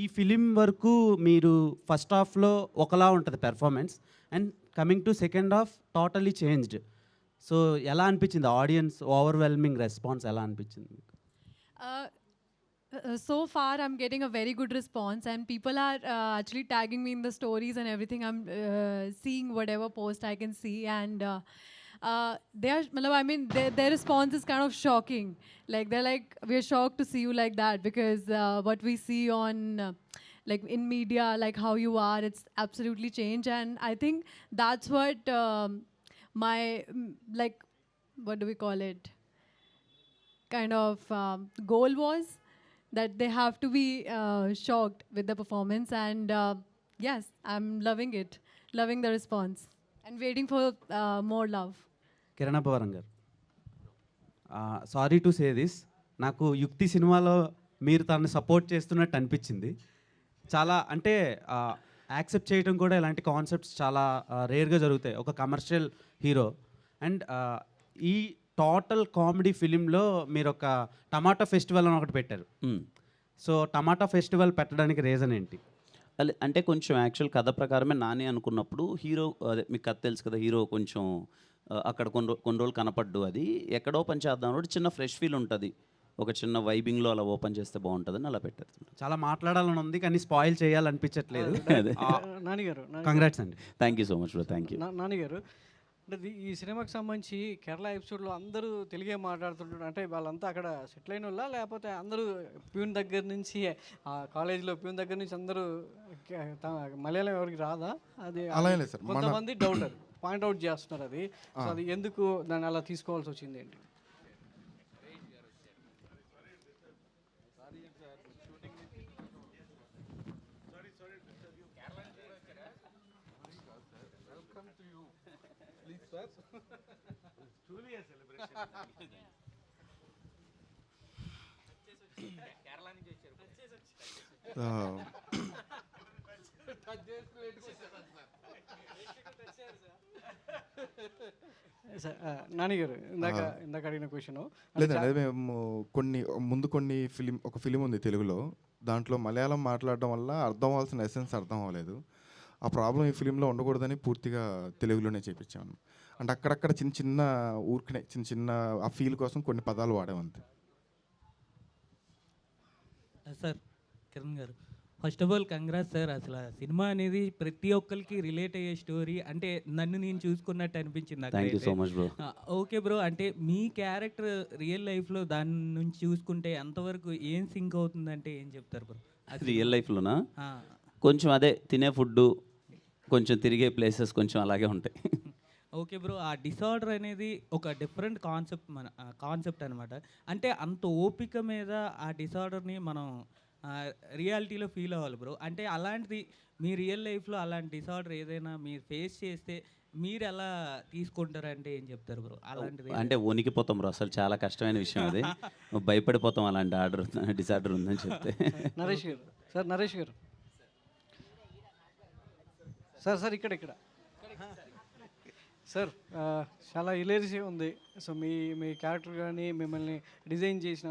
ఈ ఫిలిం వరకు మీరు ఫస్ట్ హాఫ్లో ఒకలా ఉంటుంది performance, and coming to second half totally changed. So ఎలా అనిపించింది ఆడియన్స్ ఓవర్వెల్మింగ్ రెస్పాన్స్ ఎలా అనిపించింది? So far I'm getting a very good response, and people are actually tagging me in the stories and everything. I'm seeing whatever post I can see, and they are, I mean, their response is kind of shocking. Like they're like, we're shocked to see you like that, because what we see on like in media, like how you are, it's absolutely changed. And I think that's what my like, what do we call it, kind of goal was, that they have to be shocked with the performance. And yes, I'm loving it, loving the response, and waiting for more love. కిరణపవరం గారు, sorry to say this, నాకు యుక్తి సినిమాలో మీరు తనని support చేస్తున్నట్టు అనిపించింది. చాలా అంటే యాక్సెప్ట్ చేయడం కూడా ఇలాంటి కాన్సెప్ట్స్ చాలా రేర్గా జరుగుతాయి ఒక కమర్షియల్ హీరో. అండ్ ఈ టోటల్ కామెడీ ఫిలింలో మీరు ఒక టమాటా ఫెస్టివల్ అని ఒకటి పెట్టారు. సో టమాటా ఫెస్టివల్ పెట్టడానికి రీజన్ ఏంటి? అంటే కొంచెం యాక్చువల్ కథ ప్రకారమే నాని అనుకున్నప్పుడు హీరో, అదే మీకు కథ తెలుసు కదా, హీరో కొంచెం అక్కడ కొన్ని రోజులు కనపడ్డు, అది ఎక్కడ ఓపెన్ చేద్దాం అన్నప్పుడు చిన్న ఫ్రెష్ ఫీల్ ఉంటుంది, ఒక చిన్న వైబింగ్లో అలా ఓపెన్ చేస్తే బాగుంటుందని అలా పెట్టారు. చాలా మాట్లాడాలని ఉంది కానీ స్పాయిల్ చేయాలనిపించట్లేదు. నానిగారు, కంగ్రాట్స్ అండి. Thank you so much bro. Thank you. నానిగారు, అంటే ఈ సినిమాకి సంబంధించి కేరళ ఎపిసోడ్లో అందరూ తెలుగే మాట్లాడుతుంటారు. అంటే వాళ్ళంతా అక్కడ సెటిల్ అయిన వాళ్ళ, లేకపోతే అందరూ ప్యూన్ దగ్గర నుంచి కాలేజీలో ప్యూన్ దగ్గర నుంచి అందరూ మలయాళం ఎవరికి రాదా? అది అలా లేదు సార్, కొంతమంది డౌటర్ పాయింట్అవుట్ చేస్తున్నారు. అది సో అది ఎందుకు దాన్ని అలా తీసుకోవాల్సి వచ్చింది ఏంటి? నానిగారు, ఇందాక అడిగిన క్వశ్చన్ లేదండి, మేము కొన్ని ఫిలిం ఉంది తెలుగులో, దాంట్లో మలయాళం మాట్లాడడం వల్ల అర్థం అవ్వాల్సిన ఎసెన్స్ అర్థం అవ్వలేదు. ఆ ప్రాబ్లం ఈ ఫిలింలో ఉండకూడదని పూర్తిగా తెలుగులోనే చేయించాను. అంటే అక్కడక్కడ చిన్న చిన్న ఆ ఫీల్ కోసం కొన్ని పదాలు వాడామంతే. సార్ కిరణ్ గారు, first of all congrats sir. అసలు సినిమా అనేది ప్రతి ఒక్కరికి రిలేట్ అయ్యే స్టోరీ, అంటే నన్ను నేను చూసుకున్నట్టు అనిపించింది. Thank you so much bro. Okay bro, అంటే మీ క్యారెక్టర్ రియల్ లైఫ్లో దాని నుంచి చూసుకుంటే ఎంతవరకు ఏం సింక్ అవుతుందంటే ఏం చెప్తారు బ్రో? రియల్ లైఫ్లోనా? కొంచెం అదే తినే ఫుడ్, కొంచెం తిరిగే ప్లేసెస్ కొంచెం అలాగే ఉంటాయి. ఓకే బ్రో, ఆ డిసార్డర్ అనేది ఒక డిఫరెంట్ కాన్సెప్ట్ అనమాట. అంటే అంత ఓపిక మీద ఆ డిసార్డర్ని మనం రియాలిటీలో ఫీల్ అవ్వాలి బ్రో. అంటే అలాంటిది మీ రియల్ లైఫ్లో అలాంటి డిసార్డర్ ఏదైనా మీరు ఫేస్ చేస్తే మీరు ఎలా తీసుకుంటారంటే ఏం చెప్తారు బ్రో? అలాంటిది అంటే వణికిపోతాం బ్రో, అసలు చాలా కష్టమైన విషయం అది. భయపడిపోతాం అలాంటి డిసార్డర్ ఉందని చెప్తే. నరేష్ గారు సార్ ఇక్కడ సార్, చాలా హిలేరియస్ ఉంది. సో మీ క్యారెక్టర్ కానీ మిమ్మల్ని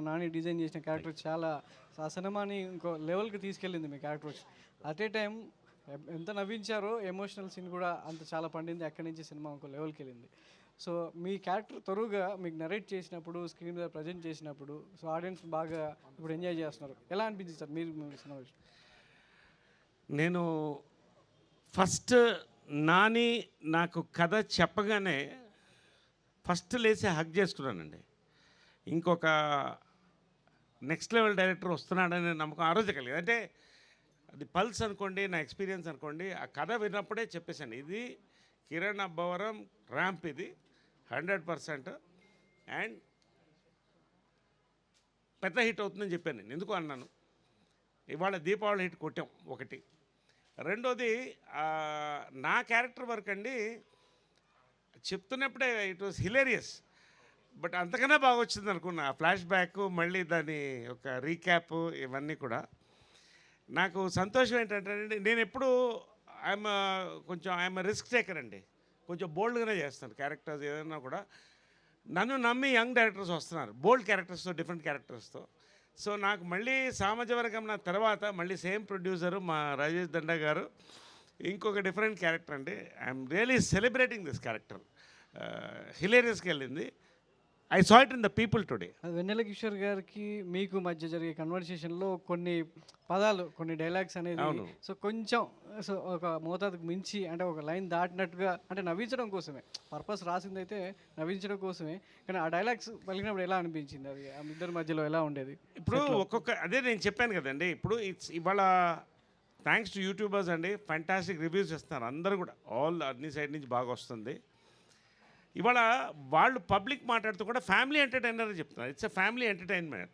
నాని డిజైన్ చేసిన క్యారెక్టర్ చాలా ఆ సినిమాని ఇంకో లెవెల్కి తీసుకెళ్ళింది. మీ క్యారెక్టర్ వచ్చి అట్ ఏ టైం ఎంత నవ్వించారో, ఎమోషనల్ సీన్ కూడా అంత చాలా పండింది. అక్కడి నుంచి సినిమా ఇంకో లెవెల్కి వెళ్ళింది. సో మీ క్యారెక్టర్ త్వరగా మీకు నరేట్ చేసినప్పుడు, స్క్రీన్ మీద ప్రజెంట్ చేసినప్పుడు, సో ఆడియన్స్ బాగా ఇప్పుడు ఎంజాయ్ చేస్తున్నారు. ఎలా అనిపించింది సార్ మీరు సినిమా? నేను ఫస్ట్ నాని నాకు కథ చెప్పగానే ఫస్ట్ లేచి హగ్ చేసుకున్నానండి. ఇంకొక నెక్స్ట్ లెవెల్ డైరెక్టర్ వస్తున్నాడనే నమ్మకం ఆ రోజు కలిగింది. అంటే అది పల్స్ అనుకోండి, నా ఎక్స్పీరియన్స్ అనుకోండి, ఆ కథ విన్నప్పుడే చెప్పేశాను ఇది కిరణ్ అబ్బవరం ర్యాంప్, ఇది 100%. అండ్ పెద్ద హిట్ అవుతుందని చెప్పాను నేను. ఎందుకు అన్నాను, ఇవాళ దీపావళి హిట్ కొట్టాం ఒకటి. రెండోది నా క్యారెక్టర్ వర్క్ అండి, చెప్తున్నప్పుడే ఇట్ వాస్ హిలేరియస్, బట్ అంతకన్నా బాగా వచ్చింది అనుకున్నా. ఫ్లాష్ బ్యాక్, మళ్ళీ దాని ఒక రీక్యాప్, ఇవన్నీ కూడా నాకు సంతోషం. ఏంటంటే నేను ఎప్పుడు ఐఎమ్ రిస్క్ టేకర్ అండి, కొంచెం బోల్డ్గానే చేస్తాను క్యారెక్టర్స్ ఏదైనా కూడా. నన్ను నమ్మి యంగ్ డైరెక్టర్స్ వస్తున్నారు, బోల్డ్ క్యారెక్టర్స్తో, డిఫరెంట్ క్యారెక్టర్స్తో. సో నాకు మళ్ళీ సామజవర్గం నా తర్వాత మళ్ళీ సేమ్ ప్రొడ్యూసరు మా రాజేష్ దండా గారు ఇంకొక డిఫరెంట్ క్యారెక్టర్ అండి. I'm really celebrating this character. హిలేరియస్కి వెళ్ళింది. I saw it in the people today. Vennela Kishore గారికి మీకు మధ్య జరిగే కన్వర్సేషన్లో కొన్ని పదాలు, కొన్ని డైలాగ్స్ అనేది సో కొంచెం సో ఒక మోతాదుకు మించి, అంటే ఒక లైన్ దాటినట్టుగా, అంటే నవ్వించడం కోసమే పర్పస్ రాసిందైతే నవ్వించడం కోసమే, కానీ ఆ డైలాగ్స్ పలికినప్పుడు ఎలా అనిపించింది, అది ఆ ఇద్దరి మధ్యలో ఎలా ఉండేది? ఇప్పుడు అదే నేను చెప్పాను కదండి, ఇప్పుడు ఇవాళ థ్యాంక్స్ టు యూట్యూబర్స్ అండి, ఫ్యాంటాస్టిక్ రివ్యూస్ ఇస్తున్నారు అందరూ కూడా, అన్ని సైడ్ నుంచి బాగా వస్తుంది. ఇవాళ వాళ్ళు పబ్లిక్ మాట్లాడుతూ కూడా ఫ్యామిలీ ఎంటర్టైనర్ అని చెప్తున్నారు. It's a family entertainment.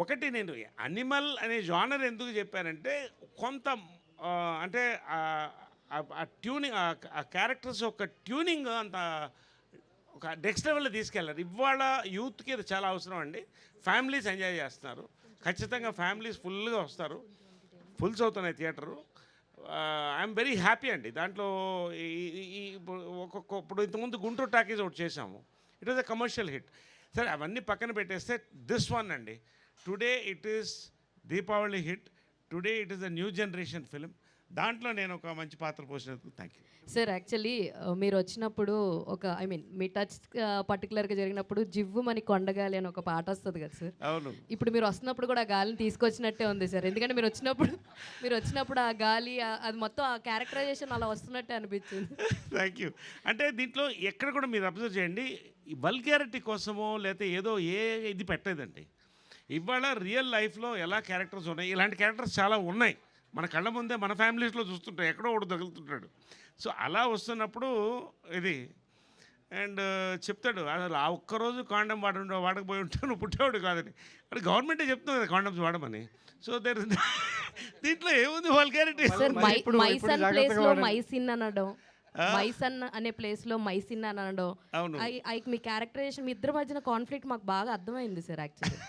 ఒకటి నేను అనిమల్ అనే జానర్ ఎందుకు చెప్పానంటే, కొంత అంటే ఆ ట్యూనింగ్, ఆ క్యారెక్టర్స్ యొక్క ట్యూనింగ్ అంత ఒక నెక్స్ట్ లెవెల్లో తీసుకెళ్ళారు. ఇవాళ యూత్కి ఇది చాలా అవసరం అండి. ఫ్యామిలీస్ ఎంజాయ్ చేస్తున్నారు, ఖచ్చితంగా ఫ్యామిలీస్ ఫుల్గా వస్తారు, ఫుల్స్ అవుతున్నాయి థియేటరు. ఐఎమ్ వెరీ హ్యాపీ అండి. దాంట్లో ఇప్పుడు ఇంతకుముందు గుంటూరు టాకీస్ ఒకటి చేసాము, it was a commercial hit. సరే అవన్నీ పక్కన పెట్టేస్తే దిస్ వన్ అండి, today it is Deepavali hit, today it is a new generation film. దాంట్లో నేను ఒక మంచి పాత్ర పోసినందుకు థ్యాంక్ యూ సార్. యాక్చువల్లీ మీరు వచ్చినప్పుడు మీ టచ్ పర్టికులర్గా జరిగినప్పుడు జివ్వు మని కొండగాలి అని ఒక పాట వస్తుంది కదా సార్. అవును. ఇప్పుడు మీరు వస్తున్నప్పుడు కూడా ఆ గాలిని తీసుకొచ్చినట్టే ఉంది సార్, ఎందుకంటే మీరు వచ్చినప్పుడు ఆ గాలి, అది మొత్తం ఆ క్యారెక్టరైజేషన్ అలా వస్తున్నట్టే అనిపించింది. Thank you. అంటే దీంట్లో ఎక్కడ కూడా మీరు అబ్జర్వ్ చేయండి, ఈ వల్గారిటీ కోసమో లేకపోతే ఏదో ఇది పెట్టలేదండి. ఇవాళ రియల్ లైఫ్లో ఎలా క్యారెక్టర్స్ ఉన్నాయి, ఇలాంటి క్యారెక్టర్స్ చాలా ఉన్నాయి మన కళ్ళ ముందే, మన ఫ్యామిలీస్లో చూస్తుంటాయి, ఎక్కడో ఒకటి తగులుతుంటాడు. సో అలా వస్తున్నప్పుడు ఇది అండ్ చెప్తాడు, అసలు ఆ ఒక్కరోజు కాండం వాడకపోయి ఉంటే నువ్వు పుట్టేవాడు కాదని. అంటే గవర్నమెంటే చెప్తుంది కదా కాండమ్స్ వాడమని. సో దీంట్లో ఏముంది వల్గారిటీ? మైసన్ ప్లేస్లో మైసిన్ అనడం, మైసన్ అనే ప్లేస్లో మైసిన్ అని అనడం, మీ క్యారెక్టరైజేషన్, మీ ఇద్దరి మధ్యన కాన్ఫ్లిక్ట్ మాకు బాగా అర్థమైంది సార్. యాక్చువల్లీ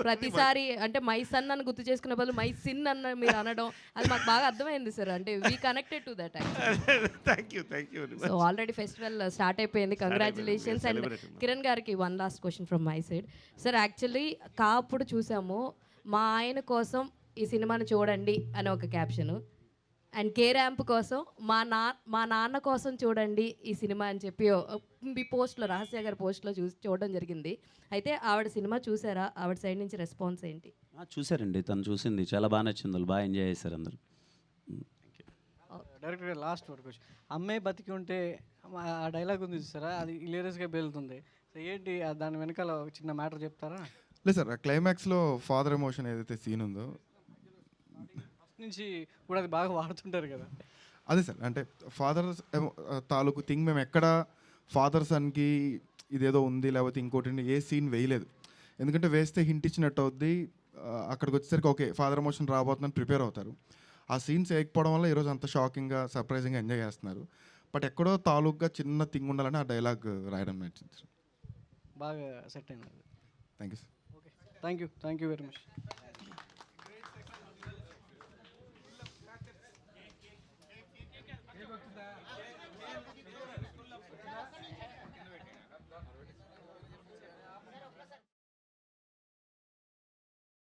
ప్రతిసారి అంటే మైసన్ అని గుర్తు చేసుకునే బదులు మైసిన్ అన్న మీరు అనడం, అది మాకు బాగా అర్థమైంది సార్. అంటే we connected to that. So already festival start అయిపోయింది, కంగ్రాచులేషన్స్. అండ్ కిరణ్ గారికి one last question from my side sir. Actually కాపుడు చూసాము, మా ఆయన కోసం ఈ సినిమాని చూడండి అని ఒక క్యాప్షను, అండ్ కే ర్యాంప్ కోసం మా నాన్న కోసం చూడండి ఈ సినిమా అని చెప్పి మీ పోస్ట్లో, రహస్య గారి పోస్ట్లో చూడడం జరిగింది. అయితే ఆవిడ సినిమా చూసారా? ఆవిడ సైడ్ నుంచి రెస్పాన్స్ ఏంటి? చూసారండి, తను చూసింది, చాలా బాగా నచ్చింది, వాళ్ళు బాగా ఎంజాయ్ చేశారు అందరూ. డైరెక్ట్గా లాస్ట్ వరకు వచ్చి అమ్మాయి బతికి ఉంటే ఆ డైలాగ్ ఉంది చూసారా, అది హిలేరియస్గా పేలుతుంది. సో ఏంటి దాని వెనకాల ఒక చిన్న మ్యాటర్ చెప్తారా? లేదు సార్, క్లైమాక్స్లో ఫాదర్ ఎమోషన్ ఏదైతే సీన్ ఉందో నుంచి కూడా అది బాగా వాడుతుంటారు కదా. అదే సార్, అంటే ఫాదర్ తాలూకు థింగ్ మేము ఎక్కడ ఫాదర్ సన్కి ఇదేదో ఉంది లేకపోతే ఇంకోటి ఏ సీన్ వేయలేదు. ఎందుకంటే వేస్తే హింట్ ఇచ్చినట్టు అవుద్ది, అక్కడికి వచ్చేసరికి ఓకే ఫాదర్ ఎమోషన్ రాబోతుందని ప్రిపేర్ అవుతారు. ఆ సీన్స్ వేయకపోవడం వల్ల ఈరోజు అంత షాకింగ్గా సర్ప్రైజింగ్గా ఎంజాయ్ చేస్తున్నారు. బట్ ఎక్కడో తాలూకుగా చిన్న థింగ్ ఉండాలని ఆ డైలాగ్ రాయడం నచ్చింది సార్. బాగా సెట్ అయింది. Thank you sir. Okay, thank you very much.